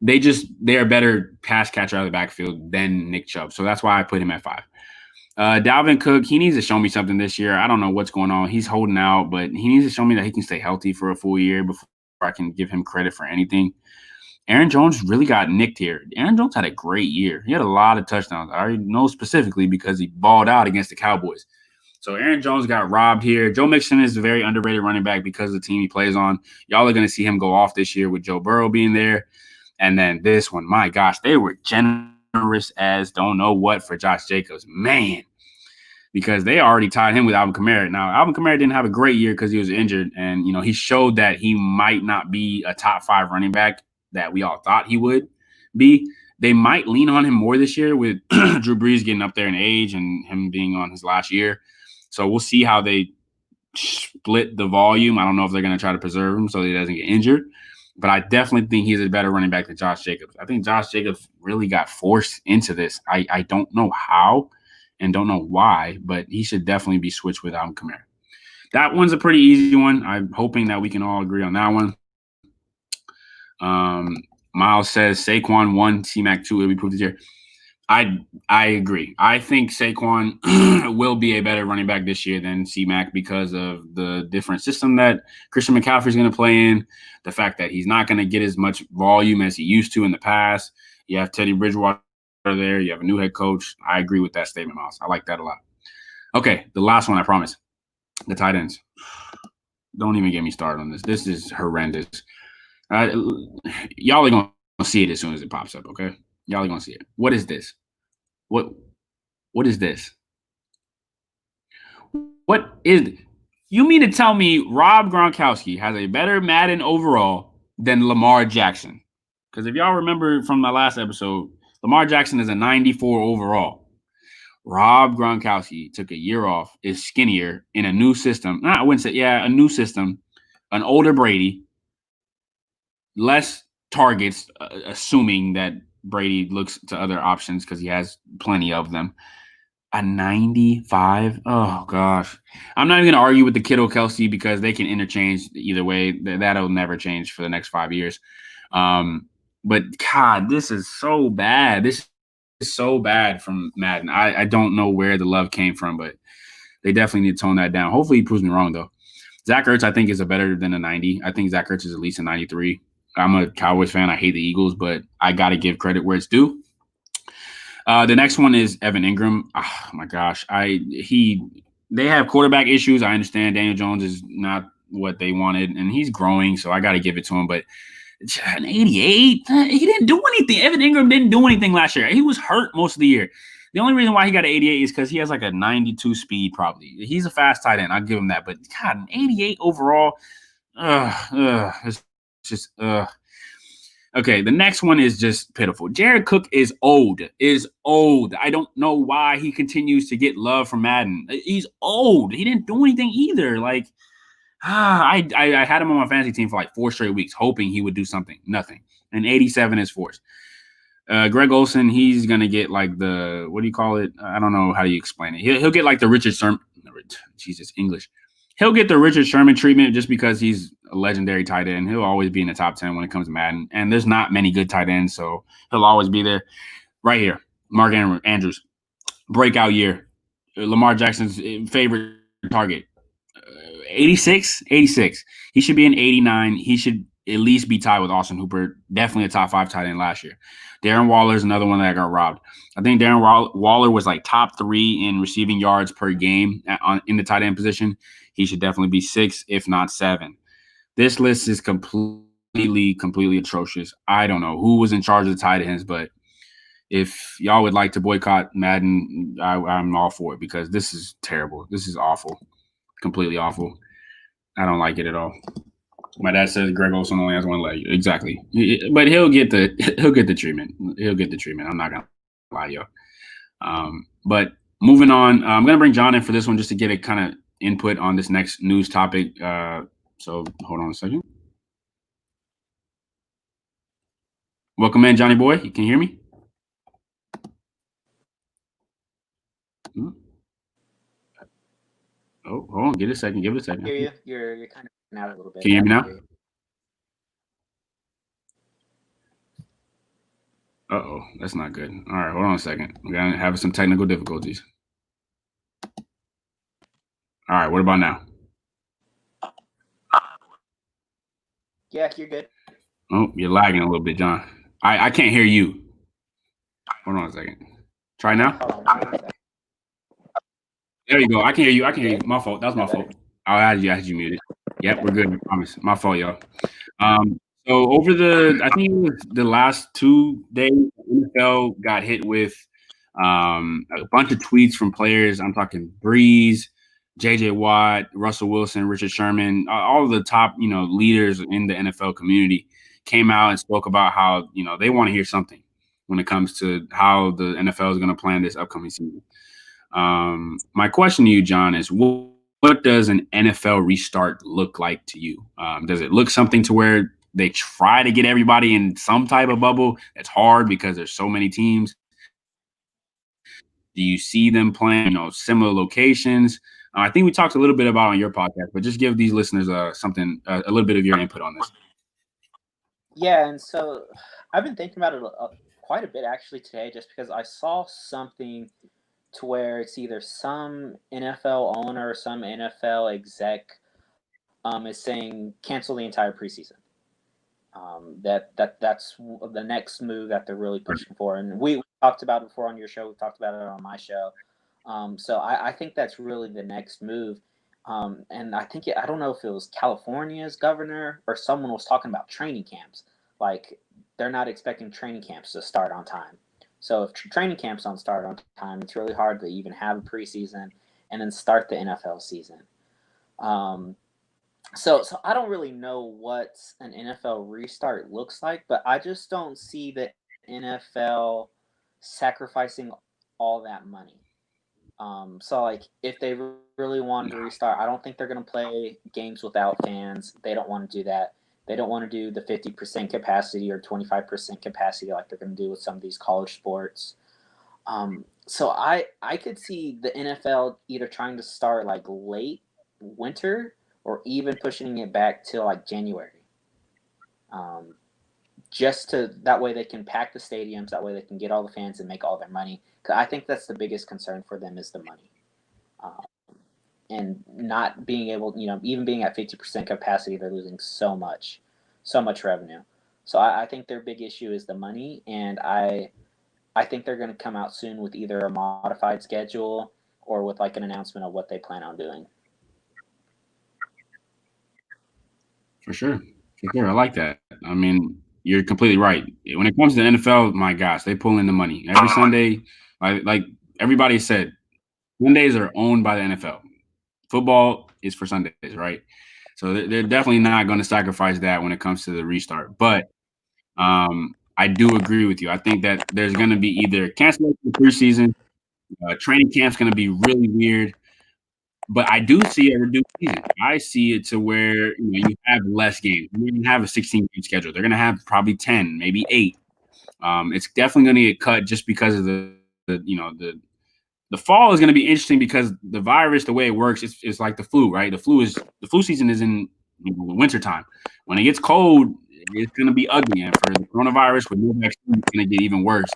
they're a better pass catcher out of the backfield than Nick Chubb. So that's why I put him at 5. Dalvin Cook, he needs to show me something this year. I don't know what's going on. He's holding out, but he needs to show me that he can stay healthy for a full year before I can give him credit for anything. Aaron Jones really got nicked here. Aaron Jones had a great year. He had a lot of touchdowns. I already know specifically because he balled out against the Cowboys. So Aaron Jones got robbed here. Joe Mixon is a very underrated running back because of the team he plays on. Y'all are going to see him go off this year with Joe Burrow being there. And then this one, my gosh, they were generous as don't know what for Josh Jacobs. Man, because they already tied him with Alvin Kamara. Now, Alvin Kamara didn't have a great year because he was injured. And, he showed that he might not be a top 5 running back that we all thought he would be. They might lean on him more this year with Drew Brees getting up there in age and him being on his last year. So we'll see how they split the volume. I don't know if they're going to try to preserve him so he doesn't get injured. But I definitely think he's a better running back than Josh Jacobs. I think Josh Jacobs really got forced into this. I don't know how and don't know why, but he should definitely be switched with Alvin Kamara. That one's a pretty easy one. I'm hoping that we can all agree on that one. Miles says Saquon 1, C-Mac 2. It'll be proved this year. I agree. I think Saquon will be a better running back this year than C-Mac because of the different system that Christian McCaffrey is going to play in, the fact that he's not going to get as much volume as he used to in the past. You have Teddy Bridgewater there. You have a new head coach. I agree with that statement, Miles. I like that a lot. Okay, the last one, I promise. The tight ends. Don't even get me started on this. This is horrendous. Y'all are going to see it as soon as it pops up, okay? Y'all are going to see it. What is this? What is this? What is you mean to tell me Rob Gronkowski has a better Madden overall than Lamar Jackson? Because if y'all remember from my last episode, Lamar Jackson is a 94 overall. Rob Gronkowski took a year off, is skinnier in a new system. I wouldn't say, a new system, an older Brady, less targets, assuming that Brady looks to other options because he has plenty of them. A 95? Oh, gosh. I'm not even going to argue with the Kittle Kelsey because they can interchange either way. That'll never change for the next 5 years. But, God, this is so bad. This is so bad from Madden. I don't know where the love came from, but they definitely need to tone that down. Hopefully he proves me wrong, though. Zach Ertz, I think, is a better than a 90. I think Zach Ertz is at least a 93. I'm a Cowboys fan. I hate the Eagles, but I got to give credit where it's due. The next one is Evan Ingram. Oh, my gosh. They have quarterback issues. I understand Daniel Jones is not what they wanted, and he's growing, so I got to give it to him. But an 88, he didn't do anything. Evan Ingram didn't do anything last year. He was hurt most of the year. The only reason why he got an 88 is because he has like a 92 speed probably. He's a fast tight end. I'll give him that. But, God, an 88 overall, it's just Okay, the next one is just pitiful. Jared Cook is old. I don't know why he continues to get love from Madden. He's old. He didn't do anything either. Like, I had him on my fantasy team for like 4 straight weeks, hoping he would do something. Nothing. And 87 is forced. Greg Olsen, he's gonna get like the what do you call it? I don't know how you explain it. He'll get like the Richard Sherman. Jesus, English. He'll get the Richard Sherman treatment just because he's a legendary tight end. He'll always be in the top 10 when it comes to Madden. And there's not many good tight ends, so he'll always be there. Right here, Mark Andrews, breakout year. Lamar Jackson's favorite target. 86. He should be an 89. He should at least be tied with Austin Hooper. Definitely a top 5 tight end last year. Darren Waller is another one that got robbed. I think Darren Waller was like top 3 in receiving yards per game in the tight end position. He should definitely be 6, if not 7. This list is completely atrocious. I don't know who was in charge of the tight ends, but if y'all would like to boycott Madden, I'm all for it because this is terrible. This is awful. Completely awful. I don't like it at all. My dad says Greg Olsen only has one leg. Exactly. But he'll get the treatment. He'll get the treatment. I'm not going to lie, yo. But moving on, I'm going to bring John in for this one just to get a kind of input on this next news topic. So hold on a second. Welcome in, Johnny boy. You can hear me? Oh, hold on. Give it a second. Give it a second. I hear you. You're kind of out a little bit. Can you hear me now? Uh-oh, that's not good. All right, hold on a second. We're gonna have some technical difficulties. All right, what about now? Yeah, you're good. Oh, you're lagging a little bit, John. I can't hear you. Hold on a second. Try Okay, now. hold on 1 second. There you go. I can hear you. I can hear you. Good. My fault. That was Is my that better? fault. I had you muted. Yep, we're good. I promise. My fault, y'all. So over I think it was the last 2 days, the NFL got hit with a bunch of tweets from players. I'm talking Breeze, J.J. Watt, Russell Wilson, Richard Sherman, all of the top leaders in the NFL community came out and spoke about how they want to hear something when it comes to how the NFL is going to plan this upcoming season. My question to you, John, is what does an NFL restart look like to you? Does it look something to where they try to get everybody in some type of bubble? It's hard because there's so many teams. Do you see them playing, similar locations? I think we talked a little bit about on your podcast, but just give these listeners a little bit of your input on this. Yeah, and so I've been thinking about it quite a bit actually today, just because I saw something to where it's either some NFL owner or some NFL exec is saying cancel the entire preseason. That's the next move that they're really pushing for, and we talked about it before on your show. We talked about it on my show. So I think that's really the next move. And I don't know if it was California's governor or someone was talking about training camps. Like they're not expecting training camps to start on time. So if training camps don't start on time, it's really hard to even have a preseason and then start the NFL season. Um, so I don't really know what an NFL restart looks like, but I just don't see the NFL sacrificing all that money. So like if they really wanted to No, restart, I don't think they're going to play games without fans. They don't want to do that. They don't want to do the 50% capacity or 25% capacity like they're going to do with some of these college sports. So I could see the NFL either trying to start like late winter or even pushing it back to like January. Um, just to that way they can pack the stadiums, that way they can get all the fans and make all their money. 'Cause I think that's the biggest concern for them is the money. Um, and not being able, even being at 50% capacity, they're losing so much revenue. So I think their big issue is the money, and I think they're going to come out soon with either a modified schedule or with like an announcement of what they plan on doing. for sure. For sure. I like that. I mean, you're completely right. When it comes to the NFL, my gosh, they pull in the money every Sunday. Like everybody said, Sundays are owned by the NFL. Football is for Sundays, right? So they're definitely not going to sacrifice that when it comes to the restart. But I do agree with you. I think that there's going to be either cancellation of preseason, training camp's going to be really weird. But I do see a reduced season. I see it to where you have less games. You're going to have a 16-game schedule. They're going to have probably 10, maybe 8. It's definitely going to get cut just because of the fall is going to be interesting because the virus, the way it works, it's like the flu, right? The flu season is in the winter time. When it gets cold, it's going to be ugly, and for the coronavirus with no vaccine, it's going to get even worse.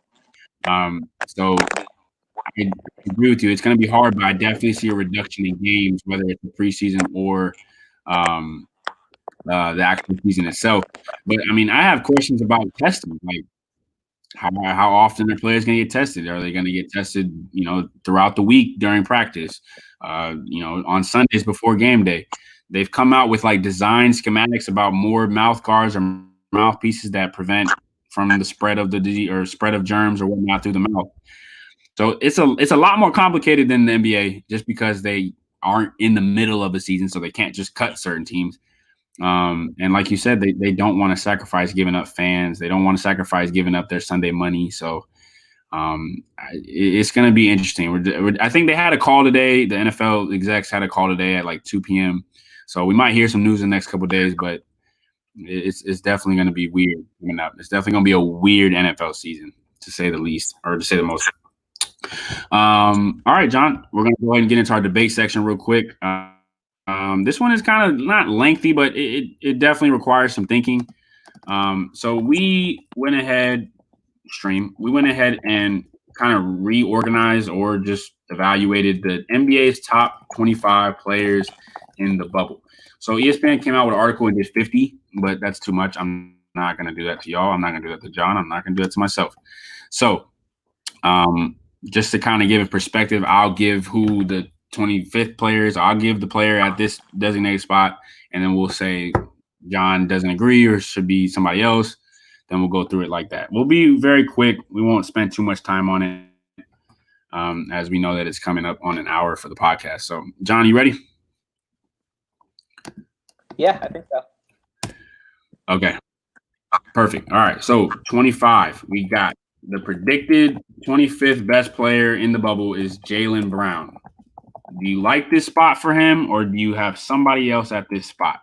So I agree with you. It's going to be hard, but I definitely see a reduction in games, whether it's the preseason or um, the actual season itself. But I mean, I have questions about testing, like how often are players going to get tested? Are they going to get tested, throughout the week during practice? On Sundays before game day? They've come out with like design schematics about more mouth guards or mouthpieces that prevent from the spread of the disease or spread of germs or whatnot through the mouth. So it's a lot more complicated than the NBA just because they aren't in the middle of the season, so they can't just cut certain teams. And like you said, they don't want to sacrifice giving up fans. They don't want to sacrifice giving up their Sunday money. So it's going to be interesting. I think they had a call today. The NFL execs had a call today at like 2 p.m. So we might hear some news in the next couple of days, but it's definitely going to be weird coming up. It's definitely going to be a weird NFL season, to say the least, or to say the most. All right, John, we're going to go ahead and get into our debate section real quick. This one is kind of not lengthy, but it definitely requires some thinking. So we went ahead stream, we went ahead and kind of reorganized or just evaluated the NBA's top 25 players in the bubble. So ESPN came out with an article and did 50, but that's too much. I'm not going to do that to y'all. I'm not going to do that to John. I'm not going to do that to myself. So, just to kind of give a perspective, I'll give who the 25th players. I'll give the player at this designated spot, and then we'll say John doesn't agree or should be somebody else. Then we'll go through it like that. We'll be very quick. We won't spend too much time on it, as we know that it's coming up on an hour for the podcast. So, John, you ready? Yeah, I think so. Okay. Perfect. All right. So 25, we got the predicted 25th best player in the bubble is Jaylen Brown. Do you like this spot for him, or do you have somebody else at this spot?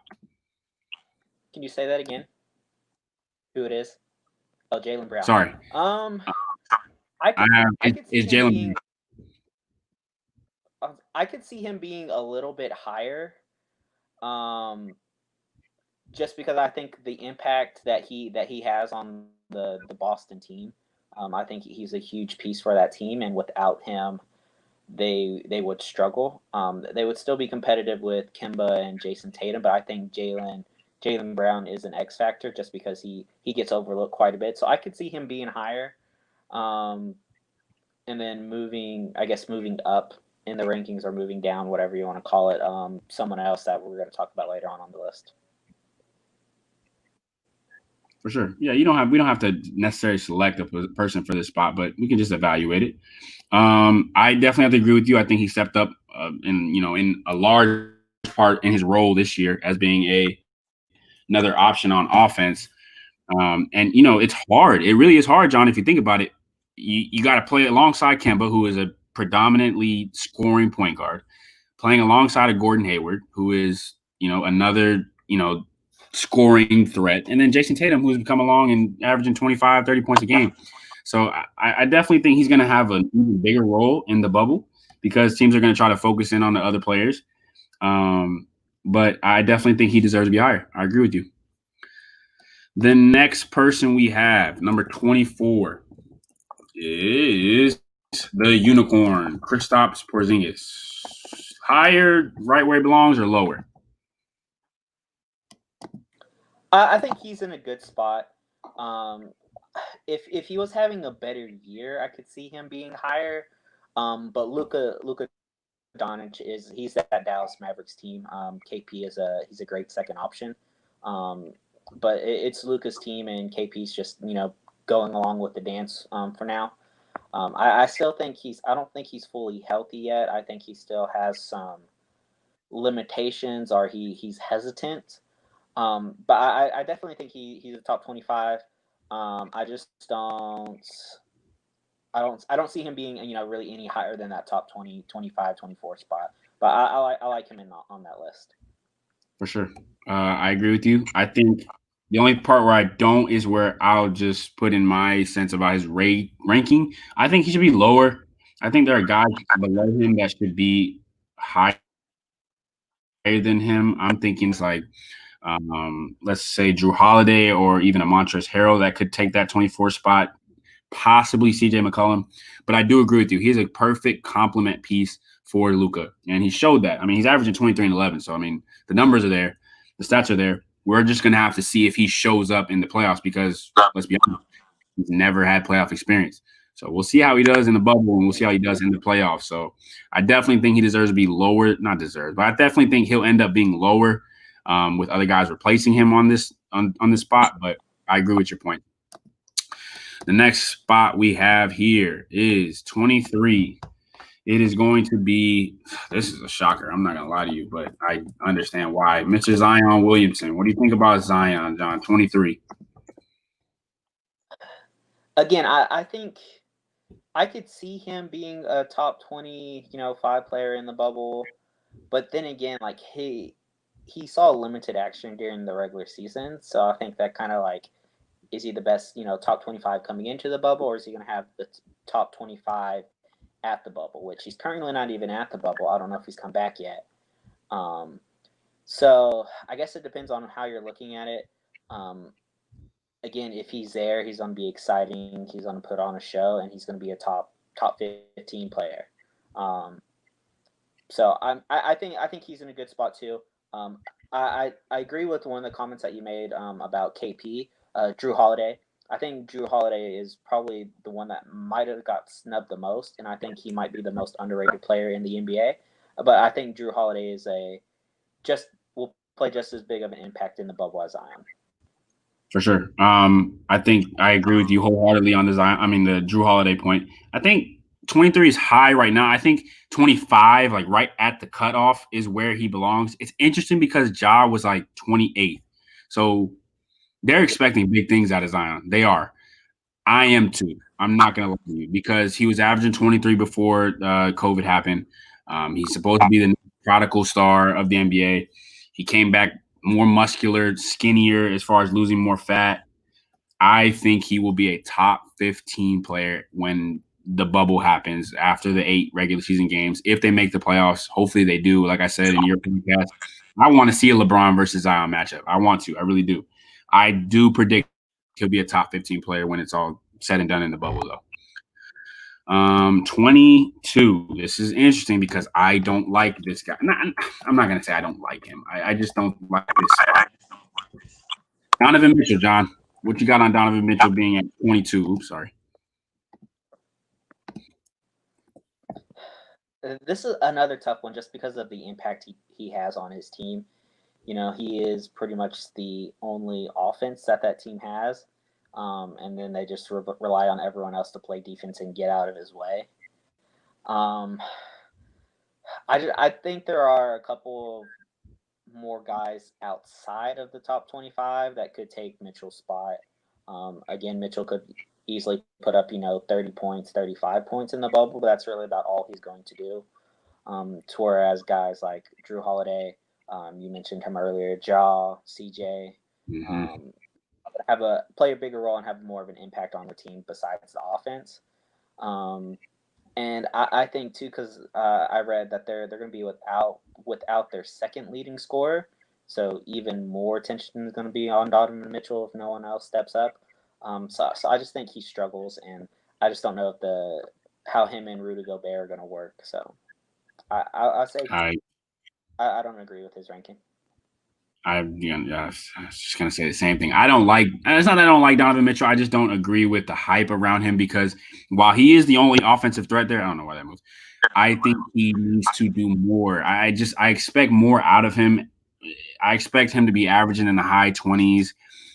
Can you say that again? Who it is? Oh, Jaylen Brown. Sorry. I could see is him Jaylen being. I could see him being a little bit higher. Just because I think the impact that he has on the Boston team, I think he's a huge piece for that team, and without him, they would struggle. They would still be competitive with Kemba and Jason Tatum, but I think Jaylen Brown is an X factor just because he gets overlooked quite a bit. So I could see him being higher, and then moving up in the rankings or moving down, whatever you want to call it. Someone else that we're going to talk about later on the list. For sure. Yeah, we don't have to necessarily select a person for this spot, but we can just evaluate it. I definitely have to agree with you. I think he stepped up in a large part in his role this year as being another option on offense. And it's hard. It really is hard, John. If you think about it, you got to play alongside Kemba, who is a predominantly scoring point guard, playing alongside of Gordon Hayward, who is another scoring threat, and then Jason Tatum, who's come along and averaging 25, 30 points a game. So I definitely think he's going to have an even bigger role in the bubble because teams are going to try to focus in on the other players. But I definitely think he deserves to be higher. I agree with you. The next person we have, number 24, is the unicorn, Kristaps Porzingis. Higher, right where he belongs, or lower? I think he's in a good spot. If he was having a better year, I could see him being higher. But Luka Doncic he's that Dallas Mavericks team. KP he's a great second option. But it's Luka's team, and KP's just going along with the dance for now. I still think I don't think he's fully healthy yet. I think he still has some limitations, or he's hesitant. But I definitely think he's a top 25. I just I don't see him being really any higher than that top 20, 25, 24 spot. But I like him on that list. For sure. I agree with you. I think the only part where I don't is where I'll just put in my sense about his ranking. I think he should be lower. I think there are guys below him that should be higher than him. I'm thinking it's like, let's say Drew Holiday or even a Montrezl Harrell that could take that 24 spot, possibly CJ McCollum. But I do agree with you. He's a perfect complement piece for Luka, and he showed that. I mean, he's averaging 23 and 11. So, I mean, the numbers are there. The stats are there. We're just going to have to see if he shows up in the playoffs because, let's be honest, he's never had playoff experience. So we'll see how he does in the bubble, and we'll see how he does in the playoffs. So I definitely think he deserves to be lower. Not deserves, but I definitely think he'll end up being lower with other guys replacing him on this spot. But I agree with your point. The next spot we have here is 23. It is going to be – this is a shocker. I'm not going to lie to you, but I understand why. Mr. Zion Williamson. What do you think about Zion, John? 23. Again, I think I could see him being a top 25 player in the bubble. But then again, like he saw limited action during the regular season. So I think that kind of like, is he the best, top 25 coming into the bubble, or is he going to have the top 25 at the bubble, which he's currently not even at the bubble. I don't know if he's come back yet. So I guess it depends on how you're looking at it. again, if he's there, he's going to be exciting. He's going to put on a show, and he's going to be a top 15 player. Um, so I think he's in a good spot too. Um, I agree with one of the comments that you made about KP, Drew Holiday. I think Drew Holiday is probably the one that might have got snubbed the most, and I think he might be the most underrated player in the NBA. But I think Drew Holiday is just will play just as big of an impact in the bubble as Zion. For sure. I think I agree with you wholeheartedly on the Drew Holiday point. I think 23 is high right now. I think 25, like right at the cutoff, is where he belongs. It's interesting because Ja was like 28. So they're expecting big things out of Zion. They are. I am too. I'm not going to lie to you because he was averaging 23 before COVID happened. He's supposed to be the prodigal star of the NBA. He came back more muscular, skinnier as far as losing more fat. I think he will be a top 15 player when the bubble happens after the 8 regular season games. If they make the playoffs, hopefully they do. Like I said in your podcast, I want to see a LeBron versus Zion matchup. I want to. I really do. I do predict he'll be a top 15 player when it's all said and done in the bubble, though. 22. This is interesting because I don't like this guy. I'm not gonna say I don't like him. I just don't like this. Donovan Mitchell, John. What you got on Donovan Mitchell being at 22? Oops, sorry. This is another tough one just because of the impact he has on his team. You know, he is pretty much the only offense that team has. And then they just rely on everyone else to play defense and get out of his way. Um, I think there are a couple of more guys outside of the top 25 that could take Mitchell's spot. Again, Mitchell could easily put up, 30 points, 35 points in the bubble, but that's really about all he's going to do. Whereas guys like Drew Holiday, you mentioned him earlier, Ja, CJ, play a bigger role and have more of an impact on the team besides the offense. And I think too, because I read that they're going to be without their second leading scorer, so even more attention is going to be on Donovan Mitchell if no one else steps up. So I just think he struggles, and I just don't know if how him and Rudy Gobert are going to work. So I say I don't agree with his ranking. I was just gonna say the same thing. I don't like. It's not that I don't like Donovan Mitchell. I just don't agree with the hype around him because while he is the only offensive threat there, I don't know why that moves. I think he needs to do more. I expect more out of him. I expect him to be averaging in the high 20s.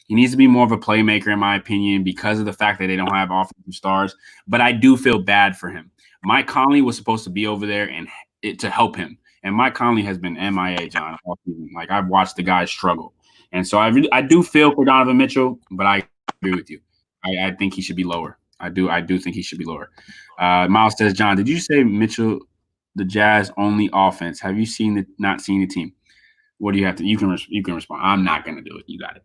He needs to be more of a playmaker, in my opinion, because of the fact that they don't have offensive stars. But I do feel bad for him. Mike Conley was supposed to be over there to help him. And Mike Conley has been MIA, John, all season. Like I've watched the guy struggle, and so I do feel for Donovan Mitchell, but I agree with you. I think he should be lower. I do think he should be lower. Miles says, John, did you say Mitchell, the Jazz only offense? Have you not seen the team? What do you have to? You can respond. I'm not gonna do it. You got it.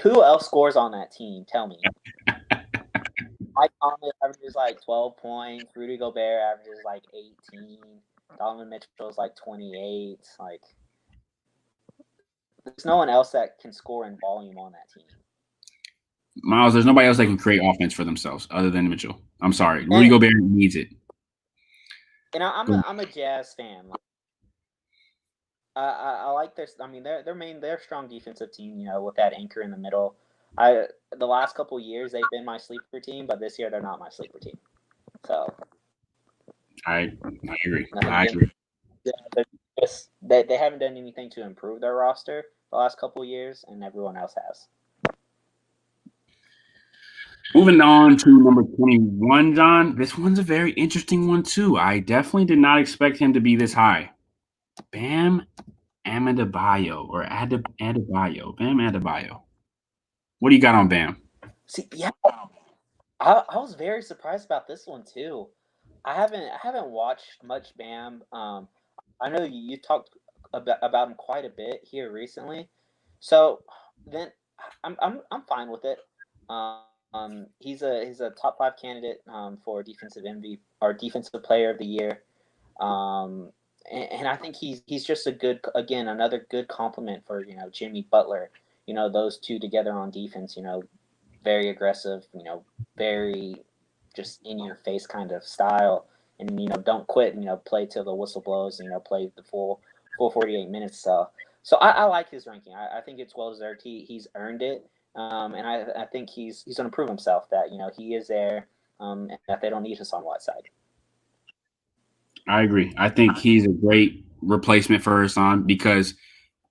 Who else scores on that team? Tell me. Mike Conley averages like 12 points. Rudy Gobert averages like 18. Donovan Mitchell's like 28. Like, there's no one else that can score in volume on that team. Miles, there's nobody else that can create offense for themselves other than Mitchell. I'm sorry. Rudy Gobert needs it. And I'm a Jazz fan. I like their. I mean, they're a strong defensive team. With that anchor in the middle. The last couple of years they've been my sleeper team, but this year they're not my sleeper team. So I agree. I agree. Yeah, they haven't done anything to improve their roster the last couple of years, and everyone else has. Moving on to number 21, John. This one's a very interesting one too. I definitely did not expect him to be this high. Bam Adebayo or Adebayo. Bam Adebayo. What do you got on Bam? See, yeah, I was very surprised about this one too. I haven't watched much Bam. I know you talked about him quite a bit here recently, so then I'm fine with it. He's a top 5 candidate for defensive MVP or defensive player of the year. And I think he's just another good compliment for Jimmy Butler. those two together on defense, very aggressive, very just in your face kind of style. And, don't quit, play till the whistle blows, play the full 48 minutes. So I like his ranking. I think it's well deserved. He's earned it. And I think he's going to prove himself that, he is there, and that they don't need Hassan Whiteside. I agree. I think he's a great replacement for Hassan because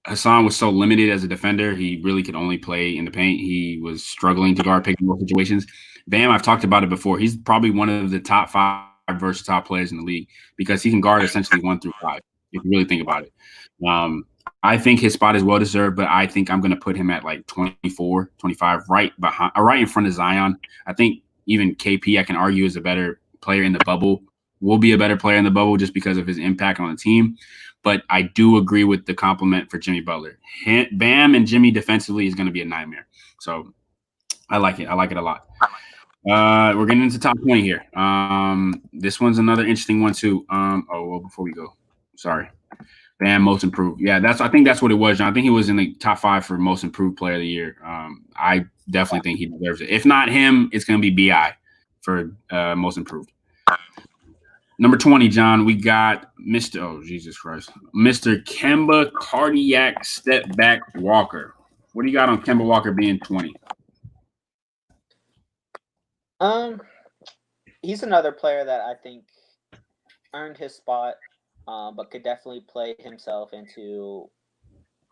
Hassan was so limited as a defender. He really could only play in the paint. He was struggling to guard pick and roll situations. Bam, I've talked about it before. He's probably one of the top 5 versatile players in the league because he can guard essentially 1 through 5, if you really think about it. I think his spot is well deserved, but I think I'm going to put him at like 24, 25, right in front of Zion. I think even KP, I can argue, is a better player in the bubble. Will be a better player in the bubble just because of his impact on the team. But I do agree with the compliment for Jimmy Butler. Bam and Jimmy defensively is going to be a nightmare. So I like it. I like it a lot. We're getting into top 20 here. This one's another interesting one too. Before we go, sorry. Bam, most improved. Yeah, I think that's what it was, John. I think he was in the top 5 for most improved player of the year. I definitely think he deserves it. If not him, it's going to be BI for most improved. Number 20, John, we got Mr. Kemba Cardiac Step Back Walker. What do you got on Kemba Walker being 20? He's another player that I think earned his spot, but could definitely play himself into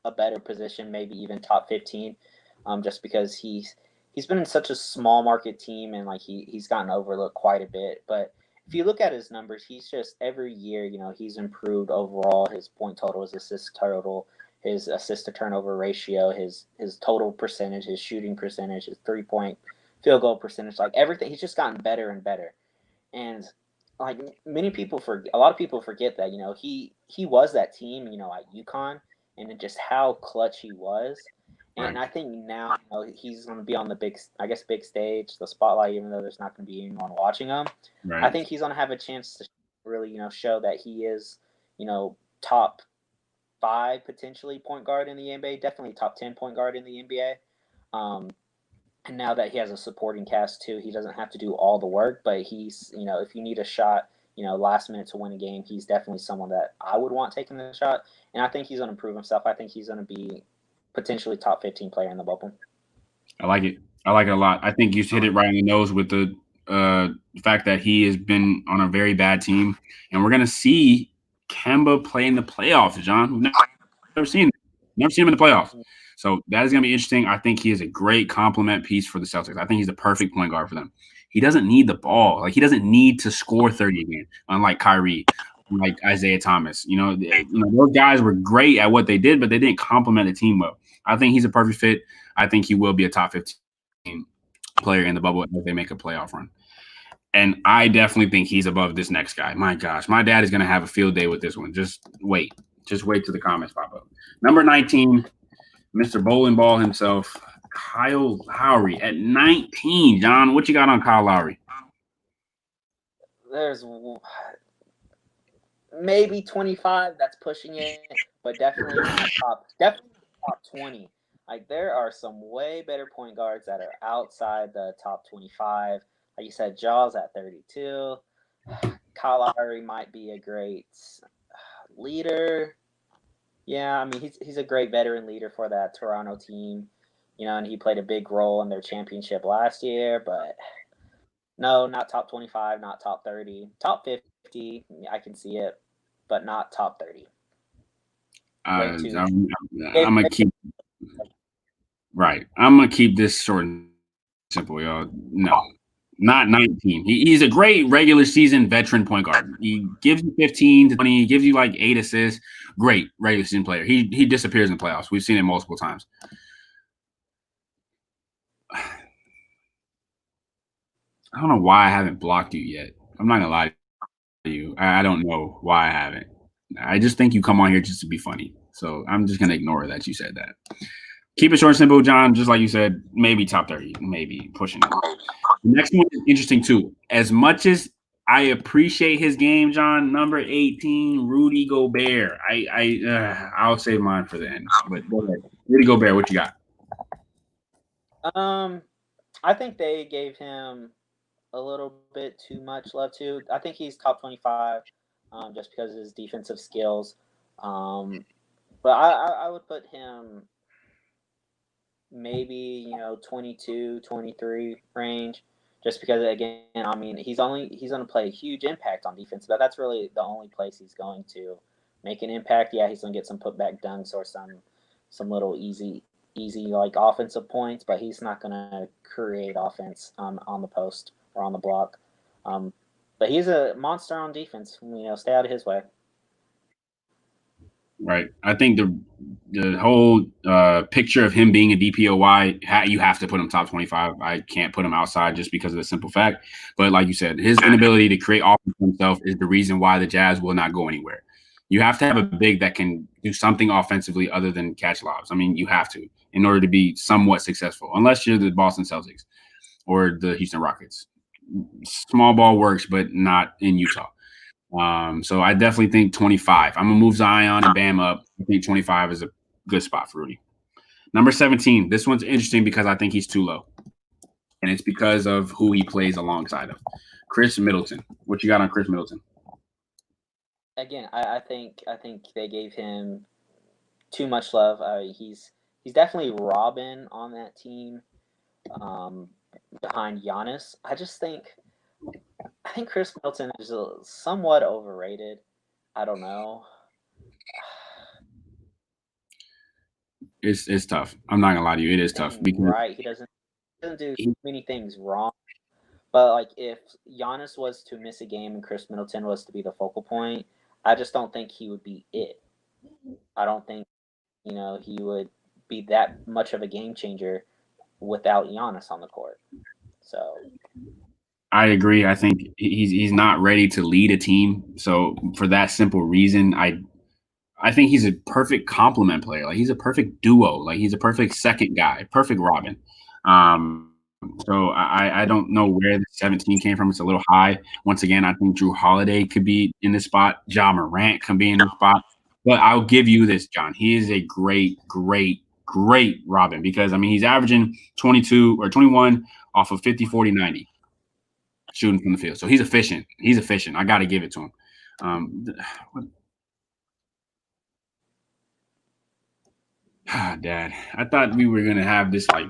a better position, maybe even top 15, just because he's been in such a small market team and like he's gotten overlooked quite a bit. But if you look at his numbers, he's just every year, he's improved overall. His point total, his assist total, his assist to turnover ratio, his total percentage, his shooting percentage, his 3-point field goal percentage, like everything. He's just gotten better and better. And like a lot of people forget that, he was that team, at UConn, and just how clutch he was. And Right. I think now he's going to be on the big stage, the spotlight, even though there's not going to be anyone watching him. Right. I think he's going to have a chance to really, show that he is, top 5 potentially point guard in the NBA, definitely top 10 point guard in the NBA. And now that he has a supporting cast too, he doesn't have to do all the work, but he's, if you need a shot, last minute to win a game, he's definitely someone that I would want taking the shot. And I think he's going to prove himself. I think he's going to be potentially top 15 player in the bubble. I like it. I like it a lot. I think you hit it right on the nose with the fact that he has been on a very bad team, and we're gonna see Kemba play in the playoffs. John, we've never seen him in the playoffs, so that is gonna be interesting. I think he is a great complement piece for the Celtics. I think he's the perfect point guard for them. He doesn't need the ball. Like he doesn't need to score 30 again, unlike Kyrie, like Isaiah Thomas. Those guys were great at what they did, but they didn't complement the team well. I think he's a perfect fit. I think he will be a top 15 player in the bubble if they make a playoff run. And I definitely think he's above this next guy. My gosh, my dad is going to have a field day with this one. Just wait. Just wait till the comments pop up. Number 19, Mr. Bowling Ball himself, Kyle Lowry at 19. John, what you got on Kyle Lowry? There's maybe 25. That's pushing it, but definitely top 20. Like there are some way better point guards that are outside the top 25. Like you said, Jaws at 32. Kyle Lowry might be a great leader. Yeah, I mean he's a great veteran leader for that Toronto team. And he played a big role in their championship last year, but no, not top 25, not top 30. Top 50, I can see it, but not top 30. I'm gonna keep I'm gonna keep this short and simple, y'all. No, not 19. He's a great regular season veteran point guard. He gives you 15 to 20. He gives you like 8 assists. Great regular season player. He disappears in the playoffs. We've seen it multiple times. I don't know why I haven't blocked you yet. I'm not gonna lie to you. I don't know why I haven't. I just think you come on here just to be funny. So I'm just gonna ignore that you said that. Keep it short and simple, John. Just like you said, maybe top 30, maybe pushing it. The next one is interesting too. As much as I appreciate his game, John, number 18, Rudy Gobert. I'll save mine for the end. But go ahead. Rudy Gobert, what you got? I think they gave him a little bit too much love too. I think he's top 25, just because of his defensive skills. Um, but I would put him maybe 22, 23 range, just because again, I mean, he's going to play a huge impact on defense, but that's really the only place he's going to make an impact. Yeah, he's going to get some putback dunks or some little easy like offensive points, but he's not going to create offense on the post or on the block. Um, but he's a monster on defense. Stay out of his way. Right. I think the whole picture of him being a DPOY, you have to put him top 25. I can't put him outside just because of the simple fact. But like you said, his inability to create offense for himself is the reason why the Jazz will not go anywhere. You have to have a big that can do something offensively other than catch lobs. I mean, you have to in order to be somewhat successful, unless you're the Boston Celtics or the Houston Rockets. Small ball works, but not in Utah. So I definitely think 25. I'm gonna move Zion and Bam up. I think 25 is a good spot for Rudy. Number 17. This one's interesting because I think he's too low, and it's because of who he plays alongside of. Chris Middleton. What you got on Chris Middleton? Again, I think they gave him too much love. He's definitely Robin on that team, behind Giannis. I think Chris Middleton is somewhat overrated. I don't know. It's tough. I'm not gonna lie to you. It is tough because Right, he doesn't do many things wrong. But like if Giannis was to miss a game and Chris Middleton was to be the focal point, I just don't think he would be it. I don't think he would be that much of a game changer without Giannis on the court. So I agree. I think he's not ready to lead a team. So for that simple reason, I think he's a perfect complement player. Like he's a perfect duo. Like he's a perfect second guy, perfect Robin. Um, so I don't know where the 17 came from. It's a little high. Once again, I think Drew Holiday could be in this spot. Ja Morant can be in this spot. But I'll give you this, John. He is a great, great, great Robin because I mean he's averaging 22 or 21 off of 50, 40, 90 shooting from the field. So he's efficient. He's efficient. I got to give it to him. Dad, I thought we were gonna have this like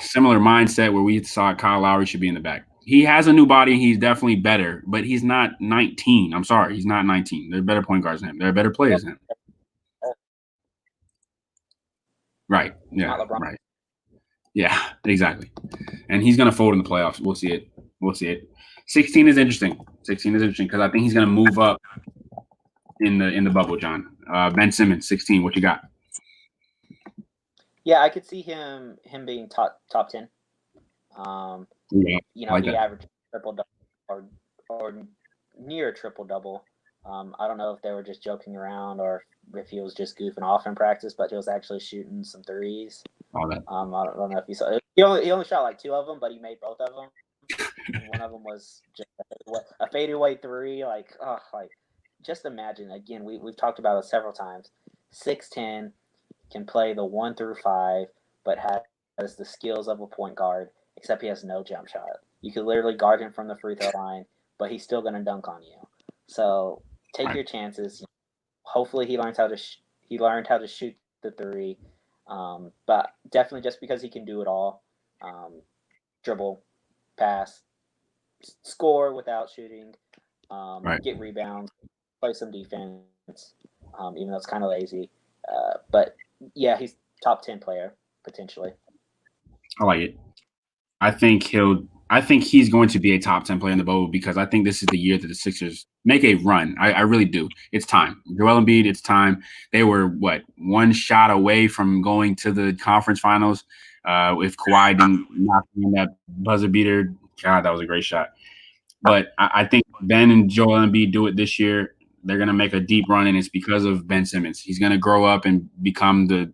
similar mindset where we thought Kyle Lowry should be in the back. He has a new body and he's definitely better, but he's not 19. I'm sorry, he's not 19. There are better point guards than him. There are better players than him. Right. Yeah. Right. Yeah. Exactly. And he's gonna fold in the playoffs. We'll see it. We'll see it. 16 is interesting. 16 is interesting because I think he's gonna move up in the bubble, John. Ben Simmons, 16. What you got? yeah, I could see him being top 10. Yeah, like he that. averaged triple double or near triple double. I don't know if they were just joking around or if he was just goofing off in practice, but he was actually shooting some threes. All that. I don't know if you saw. He only shot like 2 of them, but he made both of them. And one of them was just a fadeaway three. Like just imagine. Again, we've talked about it several times. 6'10", can play the 1 through 5, but has the skills of a point guard, except he has no jump shot. You could literally guard him from the free throw line, but he's still going to dunk on you. So take your chances. Hopefully, he learned how to shoot the three. But definitely, just because he can do it all, dribble, pass, score without shooting, get rebounds, play some defense, even though it's kind of lazy. But yeah, he's top 10 player potentially. I like it. I think he's going to be a top 10 player in the bubble because I think this is the year that the Sixers make a run. I really do. It's time. Joel Embiid, it's time. They were one shot away from going to the conference finals. If Kawhi didn't knock in that buzzer beater, God, that was a great shot. But I think Ben and Joel Embiid do it this year. They're going to make a deep run, and it's because of Ben Simmons. He's going to grow up and become the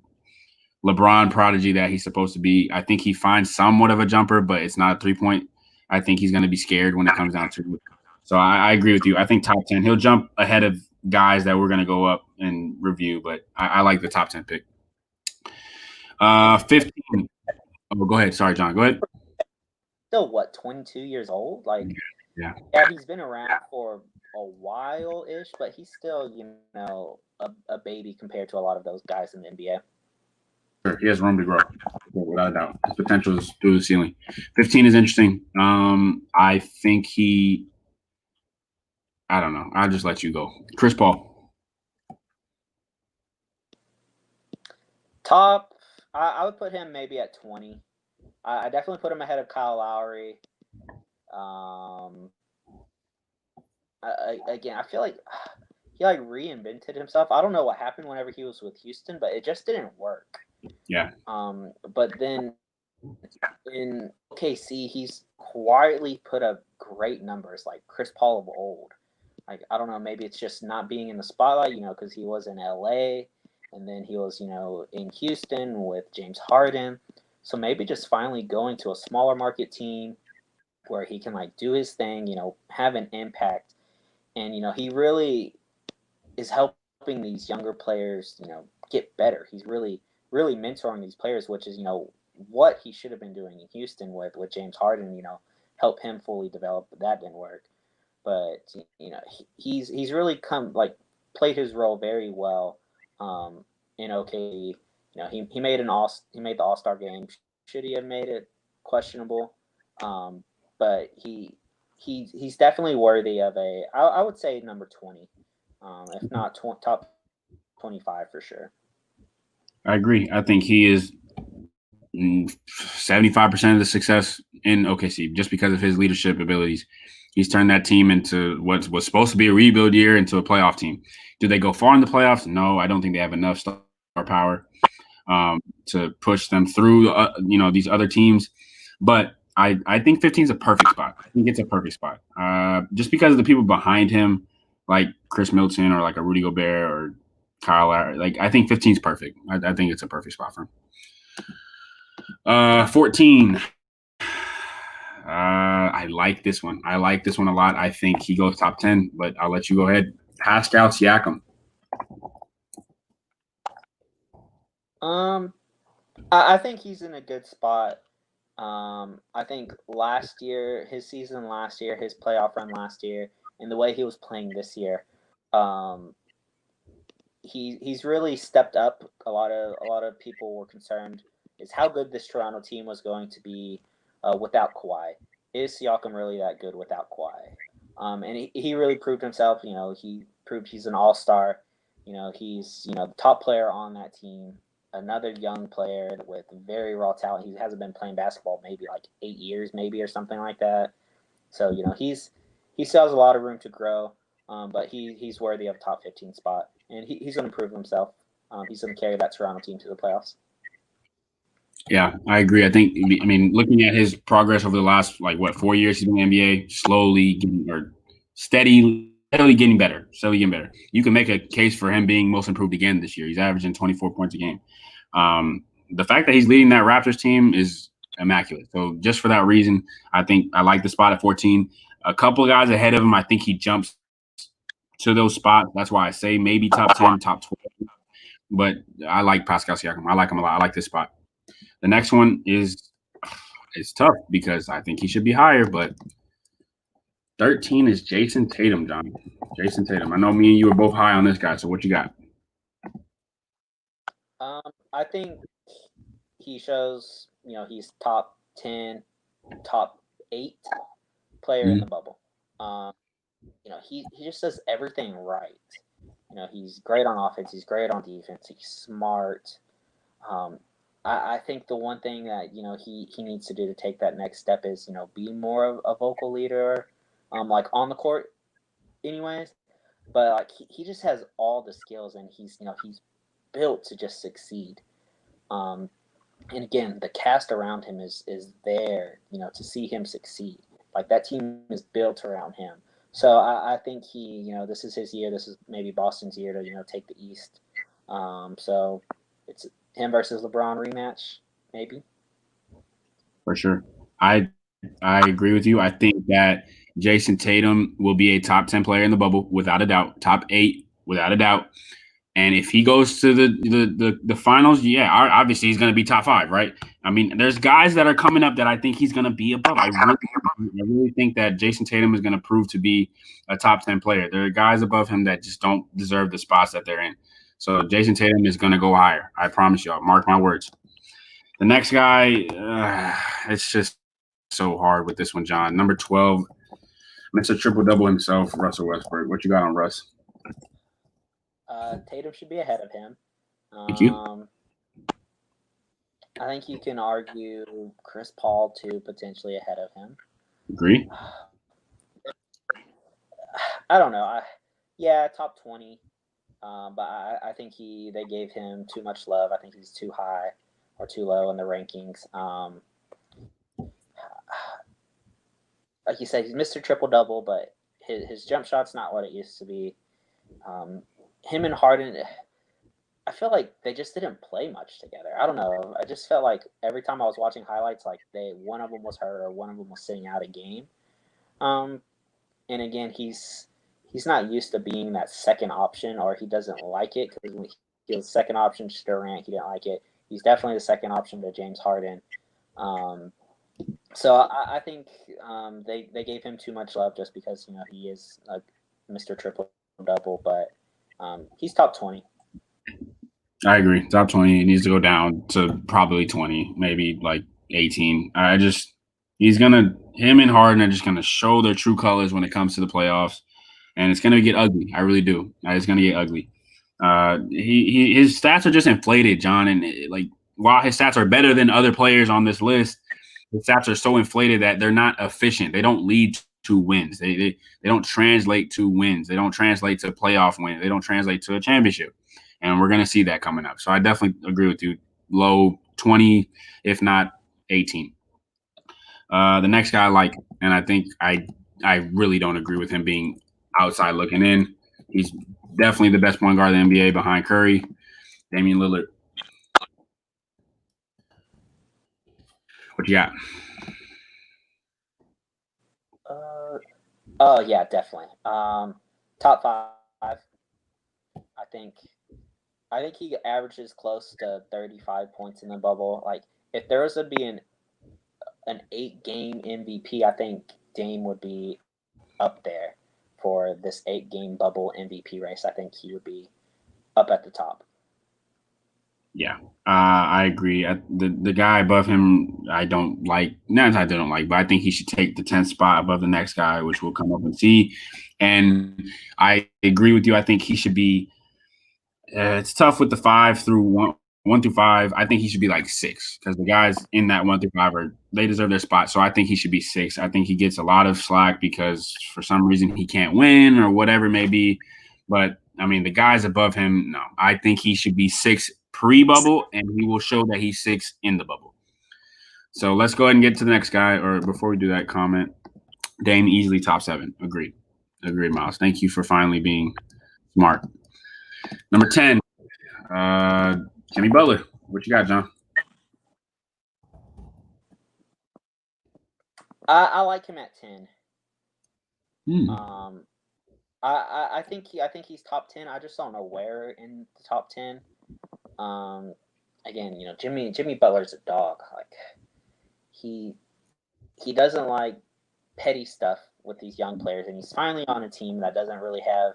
LeBron prodigy that he's supposed to be. I think he finds somewhat of a jumper, but it's not a 3-point. I think he's going to be scared when it comes down to it. So I agree with you. I think top 10. He'll jump ahead of guys that we're going to go up and review, but I like the top 10 pick. 15. Oh, go ahead. Sorry, John. Go ahead. Still, what, 22 years old? Like, Yeah. yeah, he's been around for a while ish, but he's still, a baby compared to a lot of those guys in the NBA. Sure. He has room to grow, without a doubt. His potential is through the ceiling. 15 is interesting. I think I don't know. I'll just let you go. Chris Paul. Top, I would put him maybe at 20. I definitely put him ahead of Kyle Lowry. Again, I feel like he like reinvented himself. I don't know what happened whenever he was with Houston, but it just didn't work. Yeah. But then in OKC, he's quietly put up great numbers, like Chris Paul of old. Like, I don't know, maybe it's just not being in the spotlight, because he was in LA and then he was, in Houston with James Harden. So maybe just finally going to a smaller market team where he can like do his thing, have an impact. And, he really is helping these younger players, get better. He's really, really mentoring these players, which is, what he should have been doing in Houston with James Harden, help him fully develop. But that didn't work. But he's really played his role very well in OKC. He made the All-Star game. Should he have made it? Questionable. But he's definitely worthy of I would say number 20, if not top 25 for sure. I agree. I think he is 75% of the success in OKC just because of his leadership abilities. He's turned that team into what was supposed to be a rebuild year into a playoff team. Do they go far in the playoffs? No, I don't think they have enough star power to push them through, these other teams. But I think 15 is a perfect spot. I think it's a perfect spot. Just because of the people behind him, like Chris Middleton or like a Rudy Gobert or Kyle Lowry. Like, I think 15 is perfect. I think it's a perfect spot for him. 14. I like this one. I like this one a lot. I think he goes top 10, but I'll let you go ahead. Pascal Siakam. I think he's in a good spot. I think his season last year, his playoff run last year, and the way he was playing this year, he's really stepped up. A lot of people were concerned is how good this Toronto team was going to be without Kawhi. Is Siakam really that good without Kawhi? And he really proved himself. He proved he's an all-star. He's the top player on that team. Another young player with very raw talent. He hasn't been playing basketball maybe like 8 years, maybe, or something like that. So he still has a lot of room to grow. But he's worthy of a top 15 spot, and he's going to prove himself. He's going to carry that Toronto team to the playoffs. Yeah, I agree. Looking at his progress over the last 4 years he's been in the NBA, steadily getting better. You can make a case for him being most improved again this year. He's averaging 24 points a game. The fact that he's leading that Raptors team is immaculate. So just for that reason, I think I like the spot at 14. A couple of guys ahead of him, I think he jumps to those spots. That's why I say maybe top 10, top 12. But I like Pascal Siakam. I like him a lot. I like this spot. The next one it's tough because I think he should be higher, but 13 is Jason Tatum, John. Jason Tatum. I know me and you are both high on this guy, so what you got? I think he shows, he's top 10, top 8 player in the bubble. He just does everything right. He's great on offense. He's great on defense. He's smart. I think the one thing that he needs to do to take that next step is be more of a vocal leader, like on the court, anyways. But like he just has all the skills, and he's built to just succeed. And again, the cast around him is there, to see him succeed. Like that team is built around him. So I think this is his year. This is maybe Boston's year to take the East. So it's him versus LeBron rematch, maybe. For sure. I agree with you. I think that Jason Tatum will be a top 10 player in the bubble, without a doubt. Top 8, without a doubt. And if he goes to the finals, yeah, obviously he's going to be top 5, right? I mean, there's guys that are coming up that I think he's going to be above. I really think that Jason Tatum is going to prove to be a top 10 player. There are guys above him that just don't deserve the spots that they're in. So Jason Tatum is going to go higher. I promise y'all. Mark my words. The next guy, it's just so hard with this one, John. Number 12, Mr. Triple Double himself, Russell Westbrook. What you got on Russ? Tatum should be ahead of him. Thank you. I think you can argue Chris Paul too, potentially ahead of him. Agree. I don't know. Yeah, top 20. But I think they gave him too much love. I think he's too high or too low in the rankings. Like you said, he's Mr. Triple Double, but his jump shot's not what it used to be. Him and Harden, I feel like they just didn't play much together. I don't know. I just felt like every time I was watching highlights, like one of them was hurt or one of them was sitting out a game. And again, he's not used to being that second option, or he doesn't like it, because when he was second option to Durant, he didn't like it. He's definitely the second option to James Harden. So I think they gave him too much love just because he is like Mr. Triple Double, but he's top 20. I agree. Top 20. He needs to go down to probably 20, maybe like 18. Him and Harden are just gonna show their true colors when it comes to the playoffs, and it's gonna get ugly. I really do. It's gonna get ugly. His stats are just inflated, John, and like while his stats are better than other players on this list, his stats are so inflated that they're not efficient. They don't lead to wins. They don't translate to wins. They don't translate to playoff wins. They don't translate to a championship. And we're going to see that coming up. So I definitely agree with you. Low 20, if not 18. The next guy I like, and I think I really don't agree with him being outside looking in. He's definitely the best point guard in the NBA behind Curry, Damian Lillard. What you got? Oh yeah, definitely. Top 5. I think he averages close to 35 points in the bubble. Like if there was to be an 8-game MVP, I think Dame would be up there for this 8-game bubble MVP race. I think he would be up at the top. Yeah, I agree. The guy above him, I don't like. Not that I don't like, but I think he should take the 10th spot above the next guy, which we'll come up and see. And I agree with you. I think he should be. It's tough with the 5 through 1 through 5. I think he should be like 6, because the guys in that 1 through 5 they deserve their spot. So I think he should be 6. I think he gets a lot of slack because for some reason he can't win or whatever it may be. But I mean, the guys above him, no. I think he should be 6 pre-bubble, and he will show that he's 6 in the bubble. So let's go ahead and get to the next guy. Or before we do that, comment. Dame easily top 7. Agreed, Miles. Thank you for finally being smart. Number 10, Jimmy Butler. What you got, John? I like him at 10. Hmm. I think he's top 10. I just don't know where in the top 10. Again, Jimmy Butler's a dog. Like he doesn't like petty stuff with these young players, and he's finally on a team that doesn't really have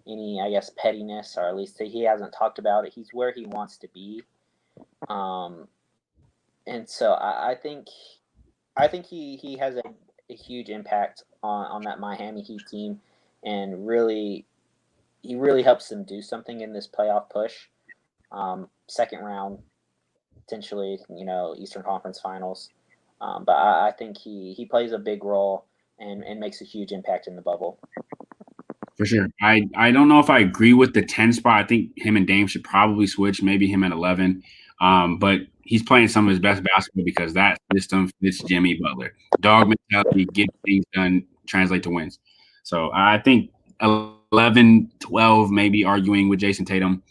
any, I guess, pettiness, or at least he hasn't talked about it. He's where he wants to be. And so I think he has a huge impact on that Miami Heat team, and he really helps them do something in this playoff push. Second round, potentially, Eastern Conference Finals. But I think he plays a big role and makes a huge impact in the bubble. For sure. I don't know if I agree with the 10 spot. I think him and Dame should probably switch, maybe him at 11. But he's playing some of his best basketball because that system fits Jimmy Butler. Dog mentality, get things done, translate to wins. So I think 11, 12, maybe arguing with Jason Tatum.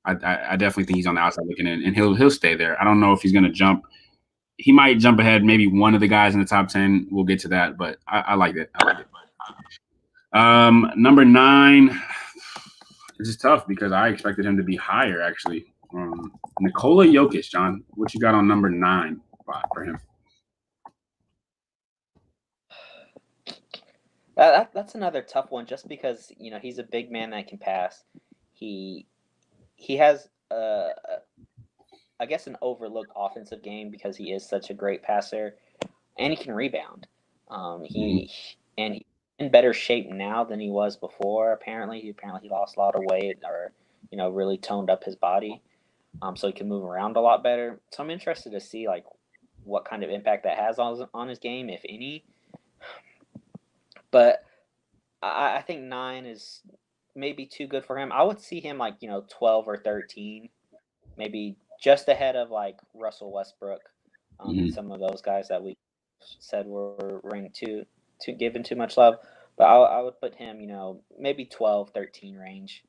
I definitely think he's on the outside looking in, and he'll stay there. I don't know if he's going to jump. He might jump ahead, maybe one of the guys in the top 10. We'll get to that, but I like it. Number 9, This is tough because I expected him to be higher, actually. Nikola Jokic, John, what you got on number 9 spot for him? That's another tough one, just because he's a big man that can pass. He has I guess an overlooked offensive game because he is such a great passer, and he can rebound. He and he's in better shape now than he was before. Apparently, he lost a lot of weight, or really toned up his body, so he can move around a lot better. So I'm interested to see like what kind of impact that has on his game, if any. But I think 9 is maybe too good for him. I would see him like 12 or 13, maybe just ahead of like Russell Westbrook, and some of those guys that we said were ranked too given too much love. But I would put him, maybe 12, 13 range.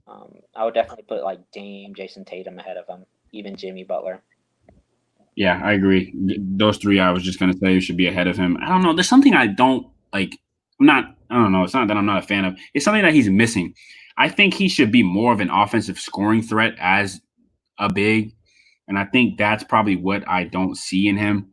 I would definitely put like Dame, Jason Tatum ahead of him, even Jimmy Butler. Yeah, I agree. Those 3 I was just gonna say should be ahead of him. I don't know. There's something I don't like. I don't know. It's not that I'm not a fan of. It's something that he's missing. I think he should be more of an offensive scoring threat as a big, and I think that's probably what I don't see in him.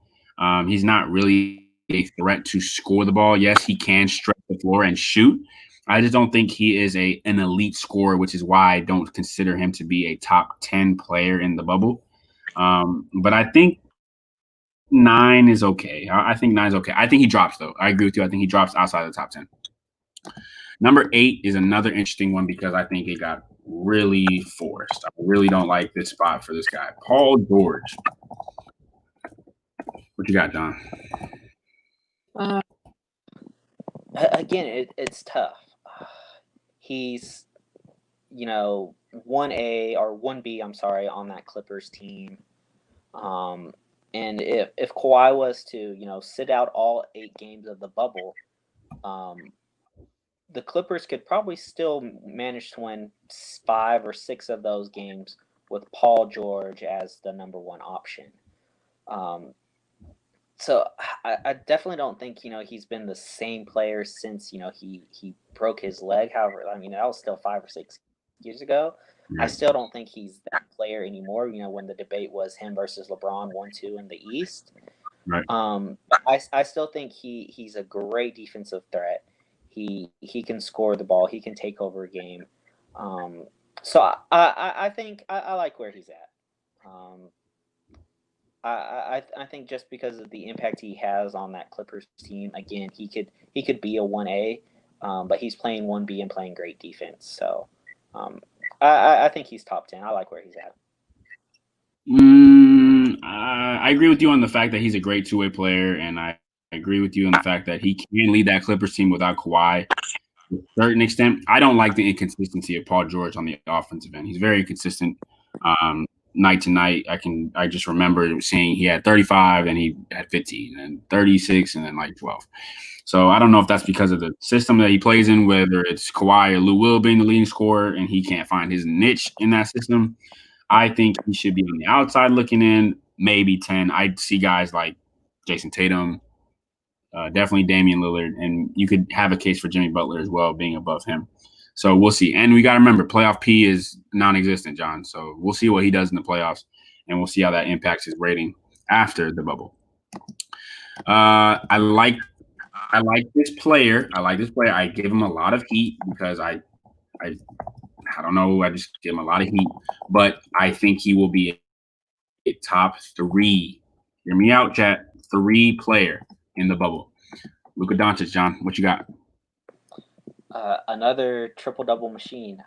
He's not really a threat to score the ball. Yes, he can stretch the floor and shoot. I just don't think he is an elite scorer, which is why I don't consider him to be a top 10 player in the bubble. But I think 9 is okay. I think 9 is okay. I think he drops, though. I agree with you. I think he drops outside of the top 10. Number 8 is another interesting one because I think it got really forced. I really don't like this spot for this guy. Paul George. What you got, John? Uh, Again, it's tough. He's 1A or 1B, I'm sorry, on that Clippers team. And if Kawhi was to sit out all 8 games of the bubble, the Clippers could probably still manage to win 5 or 6 of those games with Paul George as the number 1 option. Um, so I definitely don't think he's been the same player since he broke his leg. However, I mean that was still 5 or 6 years ago. I Right. still don't think he's that player anymore. When the debate was him versus LeBron 1-2 in the East. Right. But I still think he's a great defensive threat. He can score the ball. He can take over a game. So I think I like where he's at. Um, I think just because of the impact he has on that Clippers team, again, he could be a 1A, but he's playing 1B and playing great defense. So I think he's top 10. I like where he's at. I agree with you on the fact that he's a great 2-way player, and I agree with you on the fact that he can lead that Clippers team without Kawhi to a certain extent. I don't like the inconsistency of Paul George on the offensive end. He's very inconsistent. Night to night. I just remember seeing he had 35 and he had 15 and 36 and then like 12. So I don't know if that's because of the system that he plays in, whether it's Kawhi or Lou Will being the leading scorer and he can't find his niche in that system. I think he should be on the outside looking in, maybe 10. I see guys like Jason Tatum, definitely Damian Lillard, and you could have a case for Jimmy Butler as well being above him. So we'll see. And we got to remember, playoff P is non-existent, John. So we'll see what he does in the playoffs, and we'll see how that impacts his rating after the bubble. I like this player. I like this player. I give him a lot of heat because I don't know. I just give him a lot of heat, but I think he will be a top 3. Hear me out, chat. 3 player in the bubble. Luka Doncic, John. What you got? Another triple double machine.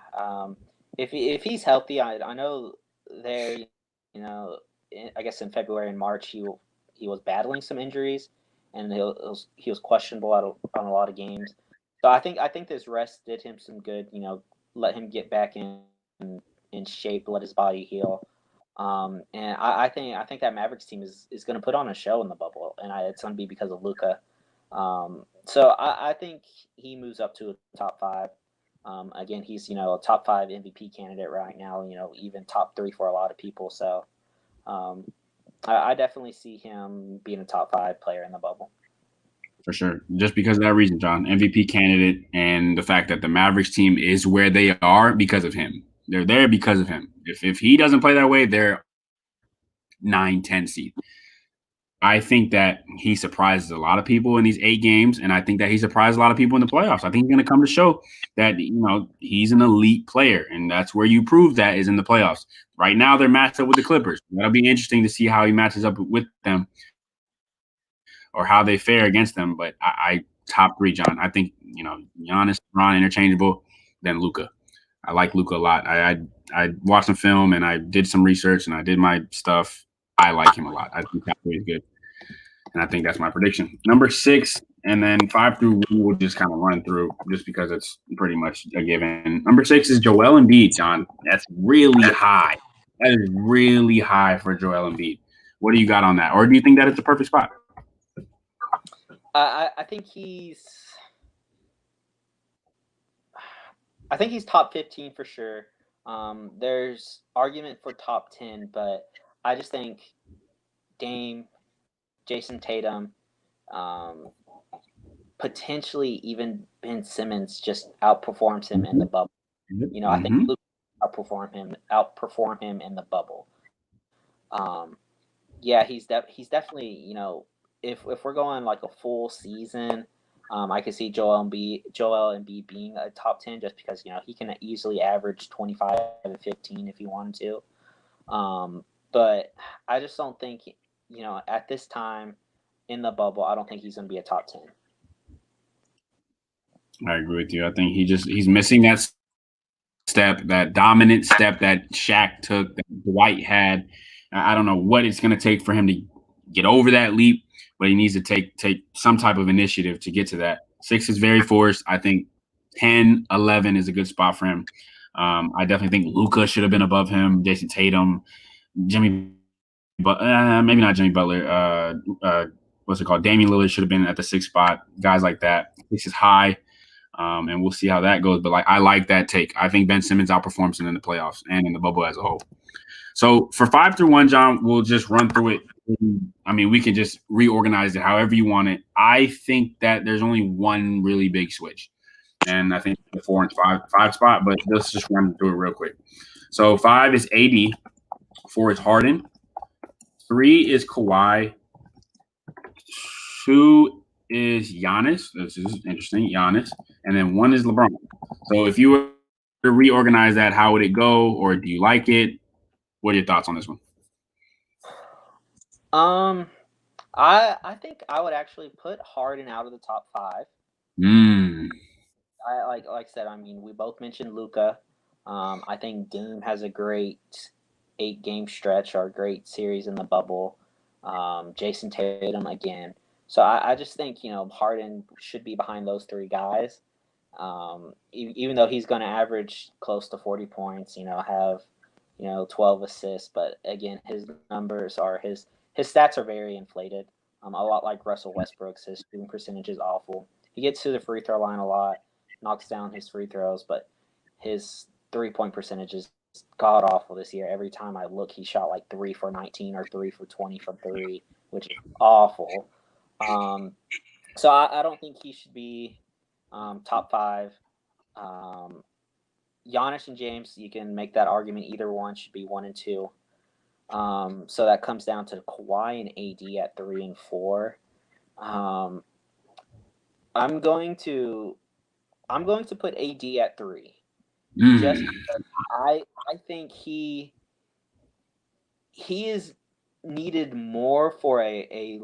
If he's healthy, I know there, I guess in February and March he was battling some injuries, and he was questionable on a lot of games. So I think this rest did him some good. Let him get back in shape, let his body heal. And I think that Mavericks team is going to put on a show in the bubble, and it's going to be because of Luca. So I think he moves up to a top 5. Again, he's a top 5 MVP candidate right now. Even top 3 for a lot of people. So I definitely see him being a top 5 player in the bubble. For sure. Just because of that reason, John. MVP candidate, and the fact that the Mavericks team is where they are because of him. They're there because of him. If he doesn't play that way, they're 9-10 seed. I think that he surprises a lot of people in these 8 games, and I think that he surprised a lot of people in the playoffs. I think he's going to come to show that he's an elite player, and that's where you prove that is in the playoffs. Right now, they're matched up with the Clippers. That'll be interesting to see how he matches up with them or how they fare against them. But I top 3, John. I think Giannis, LeBron, interchangeable. Then Luka. I like Luka a lot. I watched some film and I did some research and I did my stuff. I like him a lot. I think that is good. And I think that's my prediction. Number 6, and then 5 through 1 we'll just kind of run through just because it's pretty much a given. Number 6 is Joel Embiid, John. That's really high. That is really high for Joel Embiid. What do you got on that? Or do you think that it's the perfect spot? I think he's top 15 for sure. There's argument for top 10, but I just think Dame, Jason Tatum, potentially even Ben Simmons just outperforms him in the bubble. I think Luka outperform him in the bubble. Yeah, he's definitely, if we're going like a full season, I could see Joel Embiid being a top 10 just because he can easily average 25 and 15 if he wanted to. But I just don't think at this time in the bubble, I don't think he's going to be a top 10. I agree with you. I think he's missing that step, that dominant step that Shaq took, that Dwight had. I don't know what it's going to take for him to get over that leap, but he needs to take some type of initiative to get to that. 6 is very forced. I think 10, 11 is a good spot for him. I definitely think Luka should have been above him. Jason Tatum, Jimmy, but maybe not Jimmy Butler. What's it called? Damian Lillard should have been at the 6th spot. Guys like that. 6 is high. And we'll see how that goes. But I like that take. I think Ben Simmons outperforms him in the playoffs and in the bubble as a whole. So for 5 through 1, John, we'll just run through it. I mean, we can just reorganize it however you want it. I think that there's only one really big switch, and I think the 4 and 5 spot. But let's just run through it real quick. So 5 is AD, 4 is Harden, 3 is Kawhi, 2 is Giannis. This is interesting, Giannis, and then 1 is LeBron. So if you were to reorganize that, how would it go, or do you like it? What are your thoughts on this one? I think I would actually put Harden out of the top 5. I like I said. I mean, we both mentioned Luka. I think Dame has a great 8-game stretch or a great series in the bubble. Jason Tatum again. So I just think Harden should be behind those 3 guys. Even though he's going to average close to 40 points, have 12 assists, but again, his numbers are his stats are very inflated. A lot like Russell Westbrook's. His shooting percentage is awful. He gets to the free throw line a lot, knocks down his free throws, but his 3-point percentage is god awful this year. Every time I look, he shot like 3 for 19 or 3 for 20 from 3, which is awful. So I don't think he should be top 5. Giannis and James, you can make that argument. Either one should be 1 and 2. So that comes down to Kawhi and AD at 3 and 4. I'm going to put AD at 3. Just because I think he is needed more for a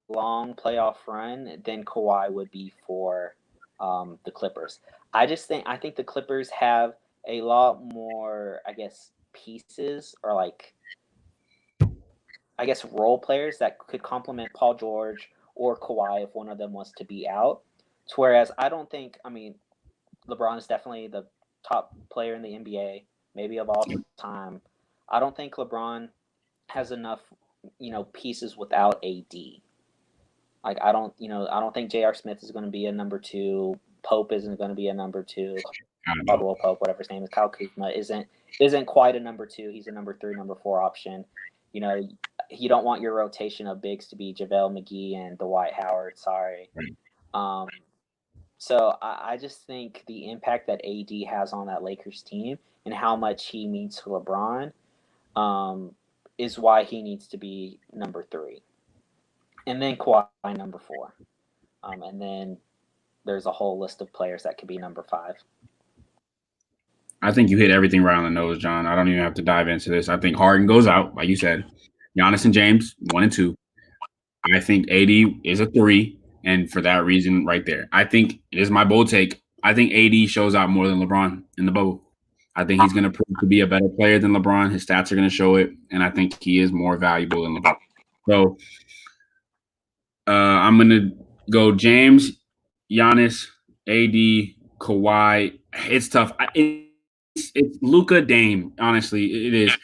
long playoff run than Kawhi would be for the Clippers. I think the Clippers have a lot more, I guess, pieces or role players that could complement Paul George or Kawhi if one of them was to be out. Whereas I don't think, LeBron is definitely the top player in the NBA, maybe of all time. I don't think LeBron has enough, pieces without AD. I don't think J.R. Smith is going to be a number 2. Pope isn't going to be a number 2. Caldwell Pope, whatever his name is, Kyle Kuzma isn't quite a number 2. He's a number 3, number 4 option. You don't want your rotation of bigs to be JaVale McGee and Dwight Howard. Sorry. So I just think the impact that AD has on that Lakers team and how much he means to LeBron um, is why he needs to be number 3, and then Kawhi number 4, and then there's a whole list of players that could be number 5. I think you hit everything right on the nose, John. I don't even have to dive into this. I think Harden goes out, like you said. Giannis and James, 1 and 2. I think AD is a 3, and for that reason right there. I think it is my bold take. I think AD shows out more than LeBron in the bubble. I think he's going to prove to be a better player than LeBron. His stats are going to show it, and I think he is more valuable than LeBron. So I'm going to go James, Giannis, AD, Kawhi. It's tough. It's Luka, Dame. Honestly, it is.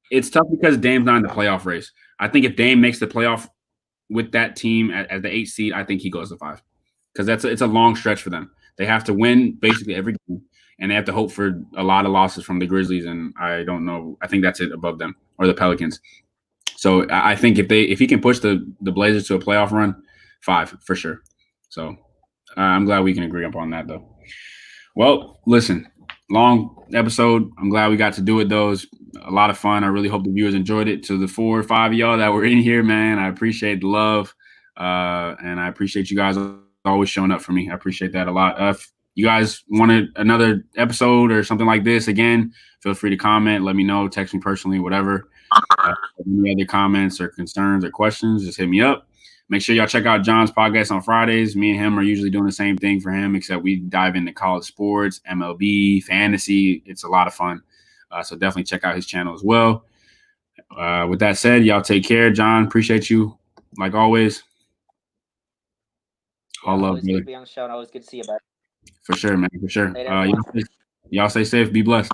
It's tough because Dame's not in the playoff race. I think if Dame makes the playoff with that team as the 8th seed, I think he goes to 5 because it's a long stretch for them. They have to win basically every game, and they have to hope for a lot of losses from the Grizzlies. And I don't know. I think that's it above them or the Pelicans. So I think if he can push the Blazers to a playoff run, 5 for sure. So I'm glad we can agree upon that though. Well, listen, long episode. I'm glad we got to do it though. It was a lot of fun. I really hope the viewers enjoyed it. To the 4 or 5 of y'all that were in here, man, I appreciate the love. And I appreciate you guys always showing up for me. I appreciate that a lot. If you guys wanted another episode or something like this again, feel free to comment. Let me know. Text me personally, whatever. Any other comments or concerns or questions, just hit me up. Make sure y'all check out John's podcast on Fridays. Me and him are usually doing the same thing for him, except we dive into college sports, MLB, fantasy. It's a lot of fun. So definitely check out his channel as well. With that said, y'all take care. John, appreciate you like always. All love, always good to be on the show, and always good to see you, bud. For sure, man. For sure. Y'all stay safe. Be blessed.